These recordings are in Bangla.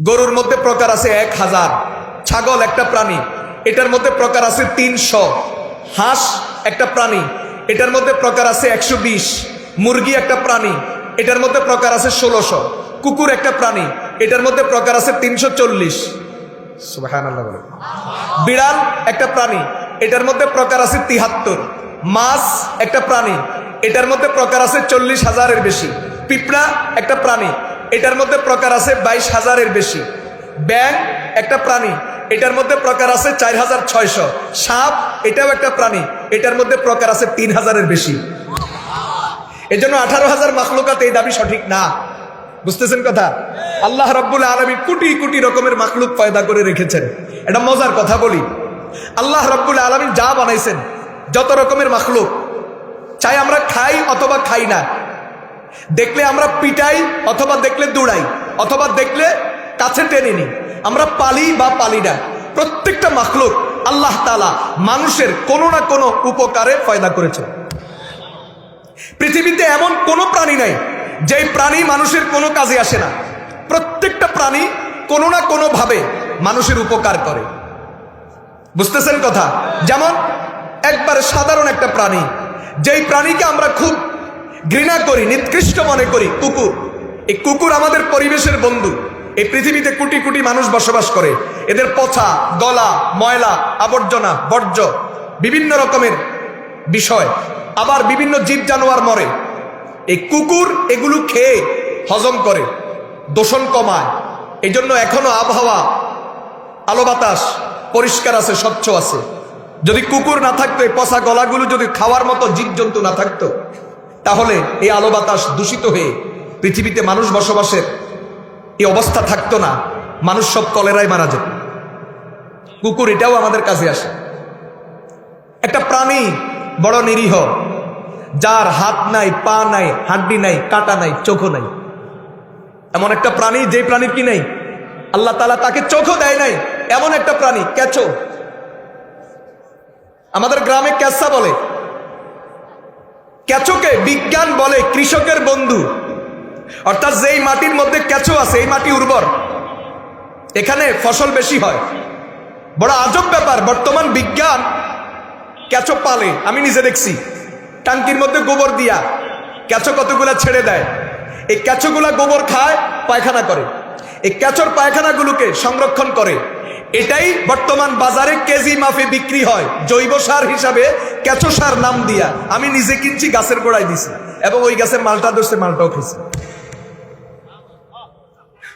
গরুর মধ্যে প্রকার আছে 1000, ছাগল একটা প্রাণী, এটার মধ্যে প্রকার আছে 300, হাঁস একটা প্রাণী, এটার মধ্যে প্রকার আছে 120, মুরগি একটা প্রাণী, এটার মধ্যে প্রকার আছে 1600, কুকুর একটা প্রাণী, এটার মধ্যে প্রকার আছে 340। সুবহানাল্লাহ বলে। বিড়াল একটা প্রাণী, এটার মধ্যে প্রকার আছে 73। মাছ একটা প্রাণী, এটার মধ্যে প্রকার আছে 40,000-এর বেশি। পিঁপড়া একটা প্রাণী, এটার মধ্যে প্রকার আছে 22,000-এর বেশি। ব্যাঙ একটা প্রাণী, এটার মধ্যে প্রকার আছে 4,600। সাপ এটাও একটা প্রাণী, এটার মধ্যে প্রকার আছে 3,000-এর বেশি। এজন্য 18,000 মাখলুকাত এই দাবি সঠিক না। বুঝতেছেন কথা? আল্লাহ রাব্বুল আলামিন কোটি কোটি রকমের মাখলুক পয়দা করে রেখেছেন। এটা মজার কথা বলি, আল্লাহ রাব্বুল আলামিন যা বানাইছেন, যত রকমের মাখলুক, চাই আমরা খাই অথবা খাই না, দেখলে আমরা পিটাই অথবা দেখলে দৌড়াই অথবা দেখলে কাছে টেনে নিই, আমরা পালি বা পালি না, প্রত্যেকটা মাখলুক আল্লাহ তাআলা মানুষের কোনো না কোনো উপকারে পয়দা করেছেন। পৃথিবীতে এমন কোনো প্রাণী নাই যেই প্রাণী মানুষের কোনো কাজে আসে না। প্রত্যেকটা প্রাণী কোনো না কোনো ভাবে মানুষের উপকার করে। বুঝতেছেন কথা? যেমন একবার সাধারণ একটা প্রাণী, যেই প্রাণীকে আমরা খুব ঘৃণা করি, নিকৃষ্ট মনে করি, কুকুর। এই কুকুর আমাদের পরিবেশের বন্ধু। এই পৃথিবীতে কোটি কোটি মানুষ বসবাস করে, এদের পচা গলা, ময়লা, আবর্জনা, বর্জ্য, বিভিন্ন রকমের বিষয়, আবার বিভিন্ন জীব জানোয়ার মরে। এই কুকুর এগুলো খেয়ে হজম করে, দূষণ কমায়। এই জন্য এখনো আবহাওয়া, আলো বাতাস পরিষ্কার আছে, স্বচ্ছ আছে। যদি কুকুর না থাকতো, এই পচা গলাগুলো যদি খাওয়ার মতো জীবজন্তু না থাকতো, তাহলে এই আলো বাতাস দূষিত হয়ে পৃথিবীতে মানুষ বসবাসের এই অবস্থা থাকতো না। মানুষ সব কলেরায় মারা যেত। কুকুর এটাও আমাদের কাছে আসে। একটা প্রাণী বড় নিরীহ, যার হাত নাই, পা নাই, হাড্ডি নাই, কাটা নাই, চোখও নাই। এমন একটা প্রাণী, যে প্রাণীর কি নাই, আল্লাহ তাআলা তাকে চোখও দেয় নাই, এমন একটা প্রাণী কেঁচো। আমাদের গ্রামে কেঁচা বলে। কেঁচোকে বিজ্ঞান বলে কৃষকের বন্ধু। অর্থাৎ যেই মাটির মধ্যে কেঁচো আছে, এই মাটি উর্বর, এখানে ফসল বেশি হয়। বড় আজব ব্যাপার, বর্তমান বিজ্ঞান কেঁচো পালে। আমি নিজে দেখছি, টাঙ্কির মধ্যে গোবর দিয়া কেঁচো কতগুলা ছেড়ে দেয়। এই কেঁচোগুলা গোবর খায়, পায়খানা করে। এই কেঁচোর পায়খানাগুলোকে সংরক্ষণ করে। এটাই বর্তমান বাজারে কেজি মাফে বিক্রি হয়, জৈব সার হিসাবে কেঁচো সার নাম দিয়া। আমি নিজে কিনছি, গাছের গোড়ায় দিছি, এবং ওই গাছের মালটা ধরছে, মালটাও খেয়েছি।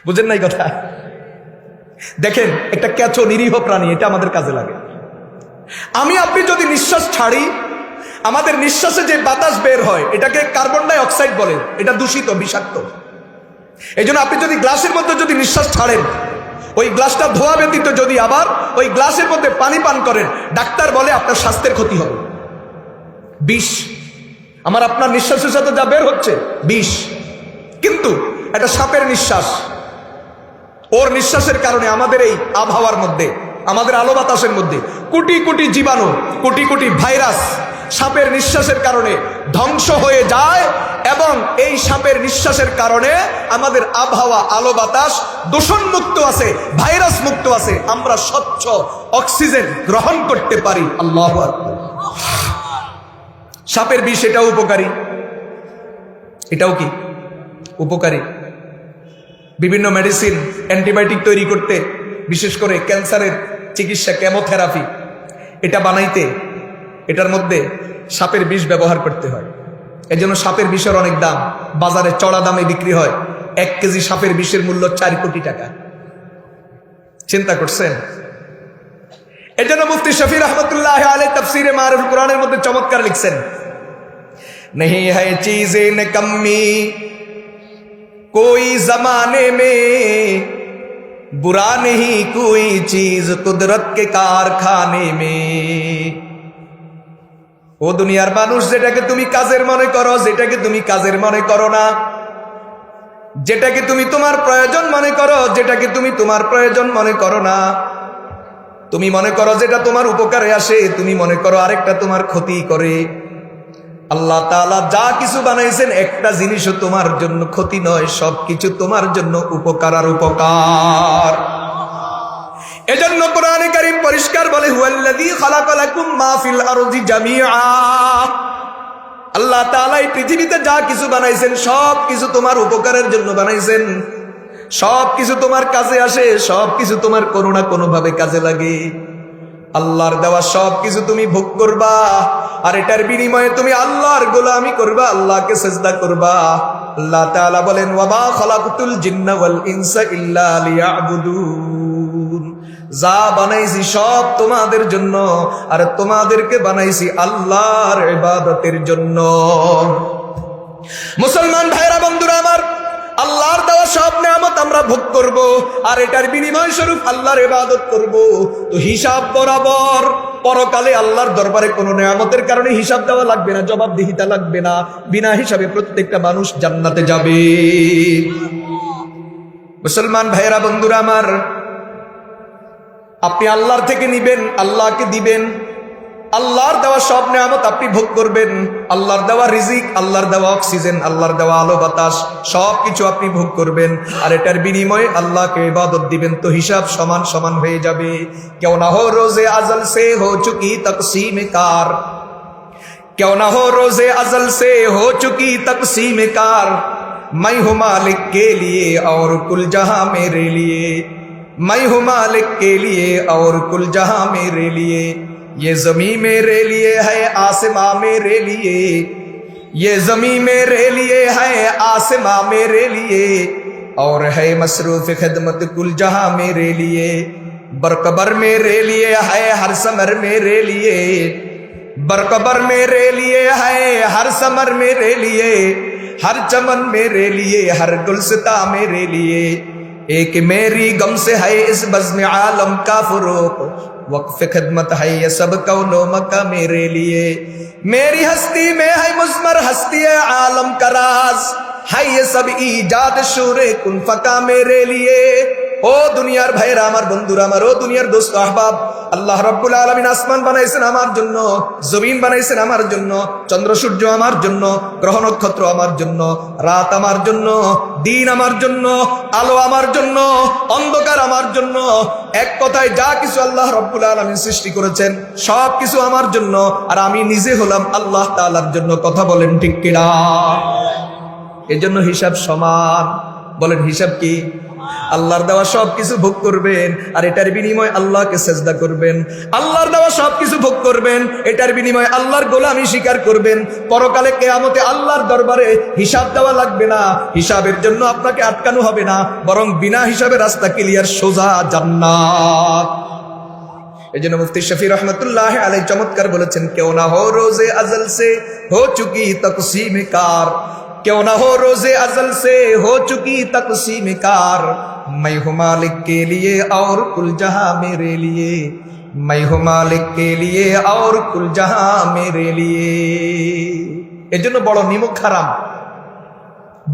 বুঝেন নাই কথা? দেখেন, একটা কেঁচো নিরীহ প্রাণী, এটা আমাদের কাজে লাগে। আমি আপনি যদি নিঃশ্বাস ছাড়ি, আমাদের নিঃশ্বাসে যে বাতাস বের হয়, এটাকে কার্বন ডাই অক্সাইড বলে। এটা দূষিত, বিষাক্ত। এই জন্য আপনি যদি গ্লাসের মধ্যে যদি নিঃশ্বাস ছাড়েন, ওই গ্লাসটা ধোয়া ব্যতীত যদি আবার ওই গ্লাসের মধ্যে পানি পান করেন, ডাক্তার বলে আপনার স্বাস্থ্যের ক্ষতি হবে। বিষ আমার আপনার নিঃশ্বাসের সাথে যা বের হচ্ছে, বিষ। কিন্তু একটা সাপের নিঃশ্বাস, ওর নিঃশ্বাসের কারণে আমাদের এই আবহাওয়ার মধ্যে, আমাদের আলো বাতাসের মধ্যে কোটি কোটি জীবাণু, কোটি কোটি ভাইরাস সাপের নিঃশ্বাসের কারণে ধ্বংস হয়ে যায়। এবং এই সাপের নিঃশ্বাসের কারণে আমাদের আবহাওয়া, আলো বাতাস দূষণ মুক্ত আছে, ভাইরাস মুক্ত আছে। আমরা স্বচ্ছ অক্সিজেন গ্রহণ করতে পারি। আল্লাহু আকবার। সাপের বিষ এটাও উপকারী। এটাও কি উপকারী? বিভিন্ন মেডিসিন, অ্যান্টিবায়োটিক তৈরি করতে, বিশেষ করে ক্যান্সারের চিকিৎসা, কেমোথেরাপি, এটা বানাইতে এটার মধ্যে সাপের বিষ ব্যবহার করতে হয়। এজন্য সাপের বিষের অনেক দাম, বাজারে চড়া দামে বিক্রি হয়। 1 কেজি সাপের বিষের মূল্য 4 কোটি টাকা। চিন্তা করছেন? এজন্য মুফতি শফি রহমতুল্লাহ আলাইহি তাফসীরে মারিফুল কুরআনের মধ্যে চমৎকার লিখছেন, नहीं है चीज़े निकम्मी कोई जमाने में, बुरा नहीं कोई चीज कुदरत के कारखाने में। ও দুনিয়ার মানুষ, যেটাকে তুমি কাজের মনে করো, যেটাকে তুমি কাজের মনে করো না, যেটাকে তুমি তোমার প্রয়োজন মনে করো, যেটাকে তুমি তোমার প্রয়োজন মনে করো না, তুমি মনে করো যেটা তোমার উপকারে আসে, তুমি মনে করো আরেকটা তোমার ক্ষতি করে। আল্লাহ তাআলা যা কিছু বানাইছেন একটা জিনিসও তোমার জন্য ক্ষতি নয়, সবকিছু তোমার জন্য উপকার আর উপকার। এজন্য কোরআনে কারীম পরিষ্কার বলে, হুয়াল্লাযী খালাকা লাকুম মা ফিল আরদি জামিআ। আল্লাহ তাআলা এই পৃথিবীতে যা কিছু বানাইছেন সব কিছু তোমার উপকারের জন্য বানাইছেন, সব কিছু তোমার কাজে আসে, সব কিছু তোমার কোনো না কোনো ভাবে কাজে লাগে। আল্লাহর দেওয়া সব কিছু তুমি ভোগ করবা, আর এটার বিনিময়ে তুমি আল্লাহর গোলামি করবা, আল্লাহকে সিজদা করবা। আল্লাহ তাআলা বলেন, ওয়া মা খালাকতুল জিন্না ওয়াল ইনসা ইল্লা লিয়াবুদুন। যা বানাইছি সব তোমাদের জন্য, আর তোমাদেরকে বানাইছি আল্লাহর ইবাদতের জন্য। মুসলমান ভাইরা, বন্ধুরা আমার, আল্লাহর দেওয়া সব নিয়ামত আমরা ভোগ করব, আর এটার বিনিময় স্বরূপ আল্লাহর ইবাদত করব। তো হিসাব বরাবর পরকালে আল্লাহর দরবারে কোনো নিয়ামতের কারণে হিসাব দেওয়া লাগবে না, জবাবদিহিতা লাগবে না। বিনা হিসাবে প্রত্যেকটা মানুষ জান্নাতে যাবে। মুসলমান ভাইরা, বন্ধুরা আমার, আপনি আল্লাহর থেকে নিবেন, আল্লাহকে দিবেন। আল্লাহর দেওয়া সব নিয়ামত আপনি ভোগ করবেন। আল্লাহর দেওয়া রিজিক, আল্লাহর দেওয়া অক্সিজেন, আল্লাহর দেওয়া আলো বাতাস, সব কিছু আপনি ভোগ করবেন, আর এটার বিনিময়ে আল্লাহকে ইবাদত দিবেন। তো হিসাব সমান সমান হয়ে যাবে। কেউ না হো রোজে আজল সে হো চুকি তকসীম কার, কেউ না হো রোজে আজল সে হো চুকি তকসীম কার। मैं हूं मालिक के लिए और कुल जहां मेरे लिए, मैं हूं मालिक के लिए और कुल जहां मेरे लिए। ये ज़मीं मेरे लिए है, आसमां मेरे लिए, ये ज़मीं मेरे लिए है, आसमां मेरे लिए, और है मसरूफ खिदमत कुल जहां मेरे लिए। बरकबर मेरे लिए है, हर समर मेरे लिए, बरकबर मेरे लिए है, हर समर मेरे लिए, हर चमन मेरे लिए, हर गुलसिता मेरे लिए। एक मेरी गम से है इस बज़्म आलम का फुरूक, वक्फ खिदमत है ये सब कौनो मक्का मेरे लिए। मेरी हस्ती में है मुज़मर हस्ती आलम का राज, है ये सब ईजाद शूरे कुन फका मेरे लिए। ও দুনিয়ার ভাইরা আমার, বন্ধুরা আমার, ও দুনিয়ার দোস্ত আহবাব, আল্লাহ রাব্বুল আলামিন আসমান বানাইছেন আমার জন্য, জমিন বানাইছেন আমার জন্য, চন্দ্র সূর্য আমার জন্য, গ্রহ নক্ষত্র আমার জন্য, রাত আমার জন্য, দিন আমার জন্য, আলো আমার জন্য, অন্ধকার আমার জন্য। এক কথায় যা কিছু আল্লাহ রাব্বুল আলামিন সৃষ্টি করেছেন সব কিছু আমার জন্য, আর আমি নিজে হলাম আল্লাহ তাআলার জন্য। কথা বলেন ঠিক কিনা? এজন্য হিসাব সমান। বলেন হিসাব কি? আল্লাহর দেওয়া সব কিছু ভোগ করবেন, আর এটার বিনিময়ে আল্লাহকে সেজদা করবেন। আল্লাহর দেওয়া সব কিছু ভোগ করবেন, এটার বিনিময়ে আল্লাহর গোলামি স্বীকার করবেন। পরকালে কিয়ামতে আল্লাহর দরবারে হিসাব দেওয়া লাগবে না, হিসাবের জন্য আপনাকে আটকানো হবে না, বরং বিনা হিসাবে রাস্তা ক্লিয়ার, সোজা জান্নাত। এজন্য মুফতি শফি রহমতুল্লাহ আলাইহি চমৎকার বলেছেন, কেউ না হো রোজে আজল সে হো চুকি তকসীম কার, क्यों ना हो रोजे अजल से हो चुकी तकसीम कार। मैं हूं मालिक के लिए और कुल जहां मेरे लिए, मैं हूं मालिक के लिए और कुल जहां मेरे लिए। এজন্য বড় নিমক হারাম।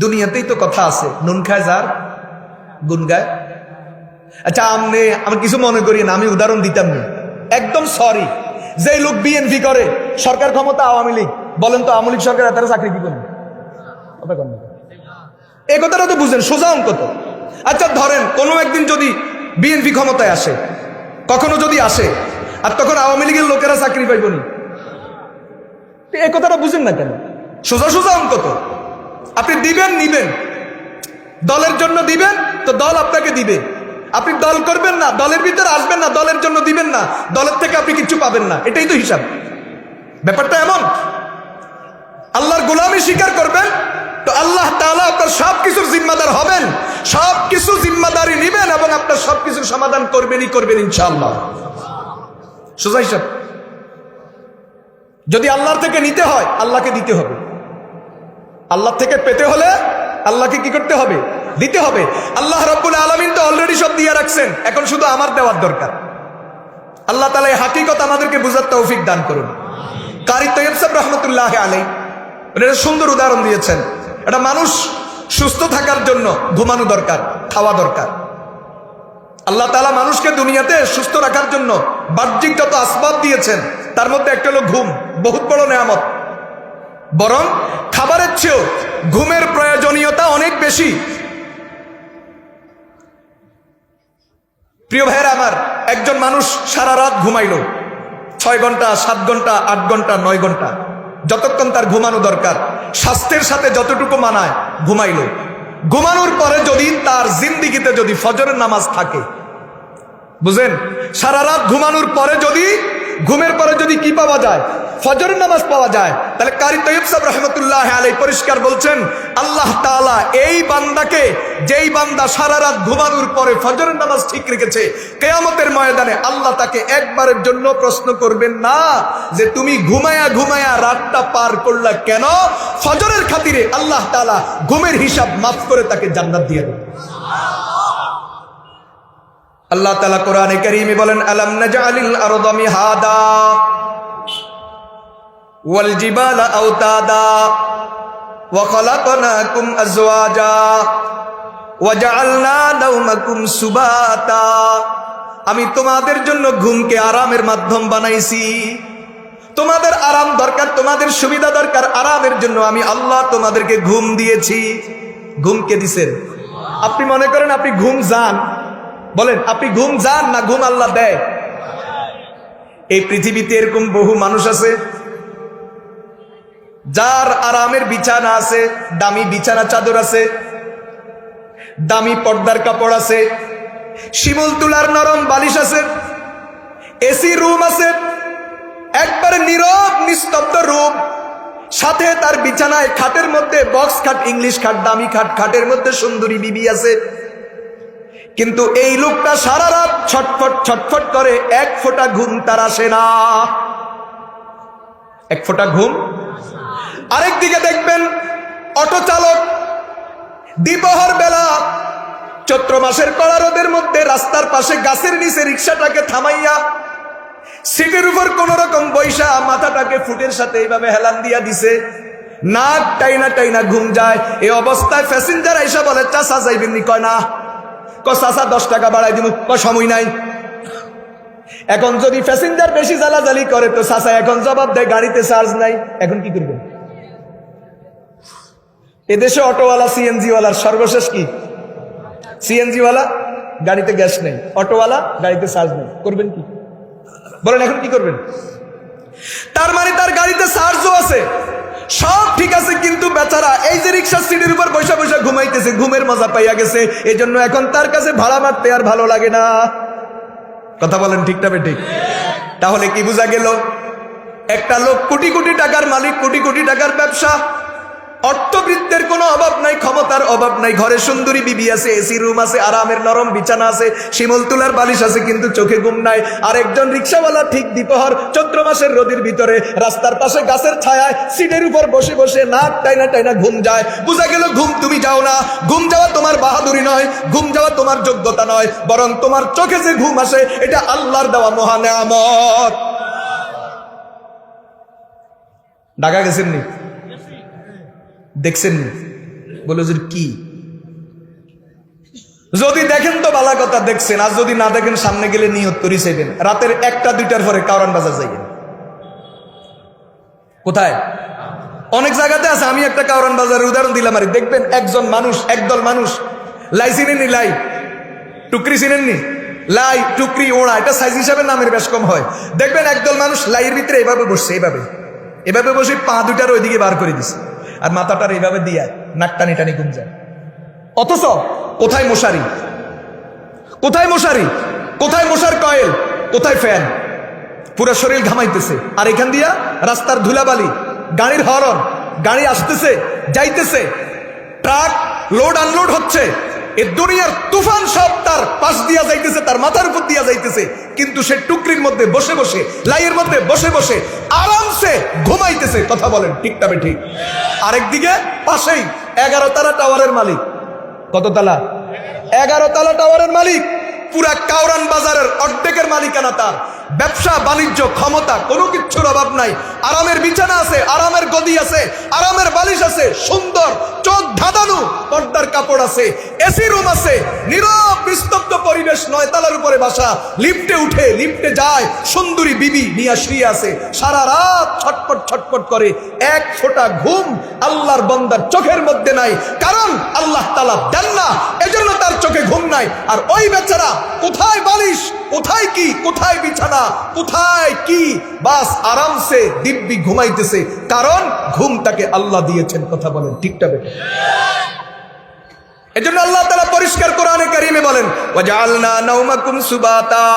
দুনিয়াতেই তো কথা আছে, নুন খায় যার গুণ গায়। আচ্ছা, আমি কিছু মনে করি না, আমি উদাহরণ দিতাম না, একদম সরি। যে লোক বিএনপি করে, সরকার ক্ষমতা আওয়ামী লীগ, বলেন তো আওয়ামী লীগ সরকার তারা চাকরি কি করবে? এই কথাটা তো বুঝেন, সোজা অঙ্ক তো। আচ্ছা ধরেন কোন একদিন যদি বিএনপি ক্ষমতায় আসে, কখনো যদি আসে, আর তখন আওয়ামী লীগের লোকেরা চাকরি পাইব না, এই কথাটা বুঝেন না কেন? সোজা সোজা অঙ্ক তো। আপনি দিবেন নিবেন, দলের জন্য দিবেন তো দল আপনাকে দিবে। আপনি দল করবেন না, দলের ভিতরে আসবেন না, দলের জন্য দিবেন না, দলের থেকে আপনি কিছু পাবেন না। এটাই তো হিসাব। ব্যাপারটা এমন। আল্লাহর গোলামি স্বীকার করবেন তো আল্লাহ তাআলা আপনার সবকিছুর জিম্মাদার হবেন, সবকিছু জিম্মাদারি নিবেন, এবং আপনার সবকিছুর সমাধান করবেনই করবেন ইনশাআল্লাহ। সোজা হিসাব। যদি আল্লাহর থেকে নিতে হয় আল্লাহকে দিতে হবে, আল্লাহ থেকে পেতে হলে আল্লাহকে কি করতে হবে? দিতে হবে। আল্লাহ রাব্বুল আলামিন তো অলরেডি সব দিয়ে রাখছেন, এখন শুধু আমার দেওয়ার দরকার। আল্লাহ তাআলা এই হাকিকত আমাদেরকে বুঝার তৌফিক দান করুন। কারি তৈয়ব সাহেব রহমতুল্লাহ আলাইহি এটা সুন্দর উদাহরণ দিয়েছেন। এটা মানুষ সুস্থ থাকার জন্য ঘুমানো দরকার, খাওয়া দরকার। আল্লাহ তাআলা মানুষকে দুনিয়াতে সুস্থ রাখার জন্য বাহ্যিক যত আসবাব দিয়েছেন তার মধ্যে একটা হলো ঘুম, বহুত বড় নেয়ামত। বরং খাবারের চেয়েও ঘুমের প্রয়োজনীয়তা অনেক বেশি। প্রিয় ভাইয়েরা আমার, একজন মানুষ সারা রাত ঘুমাইল, 6 ঘন্টা, 7 ঘন্টা, 8 ঘন্টা, 9 ঘন্টা, যতক্ষণ তার ঘুমানো দরকার, স্বাস্থ্যের সাথে যতটুকু মানায় ঘুমাইল। ঘুমানোর পরে যদি তার জিন্দিগিতে যদি ফজরের নামাজ থাকে, বুঝেন, সারা রাত ঘুমানোর পরে যদি, ঘুমের পরে যদি কি পাওয়া যায়, ফজরের নামাজ পাওয়া যায়, তাহলে কারি তৈয়ব সাহেব রহমতুল্লাহ আলাইহি পরিষ্কার বলছেন, আল্লাহ তাআলা এই বান্দাকে, যেই বান্দা সারা রাত ঘুমানোর পরে ফজরের নামাজ ঠিক রেখেছে, কিয়ামতের ময়দানে আল্লাহ তাকে একবারের জন্য প্রশ্ন করবেন না যে তুমি ঘুমায়া ঘুমায়া রাতটা পার করলা কেন। ফজরের খাতিরে আল্লাহ তাআলা ঘুমের হিসাব মাফ করে তাকে জান্নাত দিয়ে দেবেন। আল্লাহ তাআলা কোরআনে কারীমে বলেন, আলাম নাজআলিল আরদা মিহাদা ওয়াল জিবালা আওতাদা ওয়া খালাকনাকুম আজওয়াজা ওয়া জাআলনা নাওমাকুম সুবাতা। আমি তোমাদের জন্য ঘুমকে আরামের মাধ্যম বানাইছি। তোমাদের আরাম দরকার, তোমাদের সুবিধা দরকার, আরামের জন্য আমি আল্লাহ তোমাদেরকে ঘুম দিয়েছি। ঘুমকে দিছেন। আপনি মনে করেন আপনি ঘুম যান, বলেন আপনি ঘুম যান না ঘুম আল্লাহ দেয়? এই পৃথিবীতে এরকম বহু মানুষ আছে যার আরামের বিছানা আছে, দামি বিছানা চাদর আছে, দামি পর্দার কাপড় আছে, শিমুল তুলার নরম বালিশ আছে, এসি রুম আছে, একবারে নীরব নিস্তব্ধ রুম, সাথে তার বিছানায় খাটের মধ্যে বক্স খাট, ইংলিশ খাট, দামি খাট, খাটের মধ্যে সুন্দরী বিবি আছে। কিন্তু এই লোকটা সারা রাত ছটফট ছটফট করে, এক ফোঁটা ঘুম তার আসে না, এক ফোঁটা ঘুম। আরেকদিকে দেখবেন অটো চালক দ্বিপ্রহর বেলা চৈত্র মাসের কড়া রোদের মধ্যে রাস্তার পাশে গাছের নিচে রিক্সাটাকে থামাইয়া সিটের উপর কোন রকম বৈশা মাথাটাকে ফুটের সাথে এইভাবে হেলান দিয়া দিছে, নাক টাইনা টাইনা ঘুম যায়। এই অবস্থায় প্যাসেঞ্জার আইসা বলে, চাচা যাইবেননি? কয় না। চাচা 10 টাকা বাড়াই দিব। সময় নাই। এখন যদি প্যাসেঞ্জার বেশি জ্বালাজালি করে তো চাচা এখন জবাব দেয়, গাড়িতে চার্জ নাই। এখন কি করবেন? এদেশে অটোওয়ালা সিএনজি ওয়ালার সর্বশেষ কি? সিএনজি ওয়ালা গাড়িতে গ্যাস নেই, অটোওয়ালা গাড়িতে চার্জ নেই, করবেন কি? বলেন এখন কি করবেন? তার মানে তার গাড়িতে চার্জও আছে, সব ঠিক আছে, কিন্তু বেচারা এই যে রিক্সার সিটের উপর বৈশা বৈশা ঘুমাইতেছে, ঘুমের মজা পাইয়া গেছে, এজন্য এখন তার কাছে ভাড়া মারতে আর ভালো লাগে না। কথা বলেন ঠিক না ঠিক? তাহলে কি বোঝা গেল? একটা লোক কোটি কোটি টাকার মালিক, কোটি কোটি টাকার ব্যবসা, অর্থবৃত্তের কোনো অভাব নাই, ক্ষমতার অভাব নাই, ঘরে সুন্দরী বিবি আছে, এসি রুম আছে, আরামের নরম বিছানা আছে, শিমুল তুলার বালিশ আছে, কিন্তু চোখে ঘুম নাই। আর একজন রিক্সাওয়ালা ঠিক দ্বিপ্রহর চৈত্র মাসের রোদের ভিতরে রাস্তার পাশে গাছের ছায়ায় সিটের উপর বসে বসে নাক টাইনা টাইনা ঘুম যায়। বোঝা গেল ঘুম তুমি যাও না। ঘুম যাওয়া তোমার বাহাদুরি নয়, ঘুম যাওয়া তোমার যোগ্যতা নয়, বরং তোমার চোখে যে ঘুম আসে এটা আল্লাহর দেওয়া মহা নেয়ামত। ঢাকা গেছেন নি? দেখছেন? বলে কি? যদি দেখেন তো ভালো কথা, দেখছেন। আর যদি না দেখেন, সামনে গেলে নিয়ত করি চাইবেন, রাতের 1টা 2টার পরে কারণ বাজার যাইবেন। কোথায়? অনেক জায়গাতে আছে। আমি একটা কারণ বাজারের উদাহরণ দিলাম। আর দেখবেন একজন মানুষ, একদল মানুষ, লাই চিনেননি? লাই টুকরি চিনেননি? লাই টুকরি ওড়া, এটা সাইজ হিসাবে নামের বেশ কম হয়। দেখবেন একদল মানুষ লাইয়ের ভিতরে এভাবে বসছে, এইভাবে এভাবে বসে পা দুটার ওইদিকে বার করে দিছে, আর মাথাটার এইভাবে দিয়ে নাক টানি টানি ঘুম যায়। অথচ কোথায় মশারি? কোথায় মশারি? কোথায় মশার কয়েল? কোথায় ফ্যান? পুরো শরীর ঘামাইতেছে। আর এখান দিয়া রাস্তার ধুলাবালি, গাড়ির হরন, গাড়ি আসতেছে যাইতেছে, ট্রাক লোড আনলোড হচ্ছে, এই দুনিয়ার তুফান সব তার পাশ দিয়া যাইতেছে, তার মাথার উপর দিয়া যাইতেছে, কিন্তু সে টুকরির মধ্যে বসে বসে, লাইয়ের মধ্যে বসে বসে আরামসে ঘুমাইতেছে। কথা বলেন ঠিক তবে ঠিক? আরেকদিকে পাশেই 11 তালা টাওয়ারের মালিক। কত তালা? 11 তালা টাওয়ারের মালিক। পুরা কাউরান বাজারের অর্ধেকের মালিকানা তার। ব্যবসা বাণিজ্য ক্ষমতা কোনো কিচ্ছুর অভাব নাই। আরামের বিছানা আছে, আরামের গদি আছে, আরামের বালিশ আছে, সুন্দর চোখ ধাঁধানো পর্দার কাপড় আছে, এসি রুম আছে, নীরব নিস্তব্ধ পরিবেশ 9 তলার উপরে বাসা, লিফটে উঠে লিফটে যায়, সুন্দরী বিবি নিয়া শুয়ে আছে, সারা রাত ছটপট ছটপট করে, এক ফোঁটা ঘুম আল্লাহর বান্দার চোখের মধ্যে নাই, কারণ আল্লাহ তাআলা দেন না, এজন্য তার চোখে ঘুম নাই। আর ওই বেচারা কোথায় বালিশ, কোথায় কি, কোথায় বিছানা, কোথায় কি, বাস আরামসে দিব্যি ঘুমাইতেছে, কারণ ঘুম তাকে আল্লাহ দিয়েছেন। কথা বলেন ঠিকটা বেটা? এজন্য আল্লাহ তাআলা পরিষ্কার কোরআনে কারীমে বলেন, ওয়াজআলনা নাওমাকুম সুবাতা।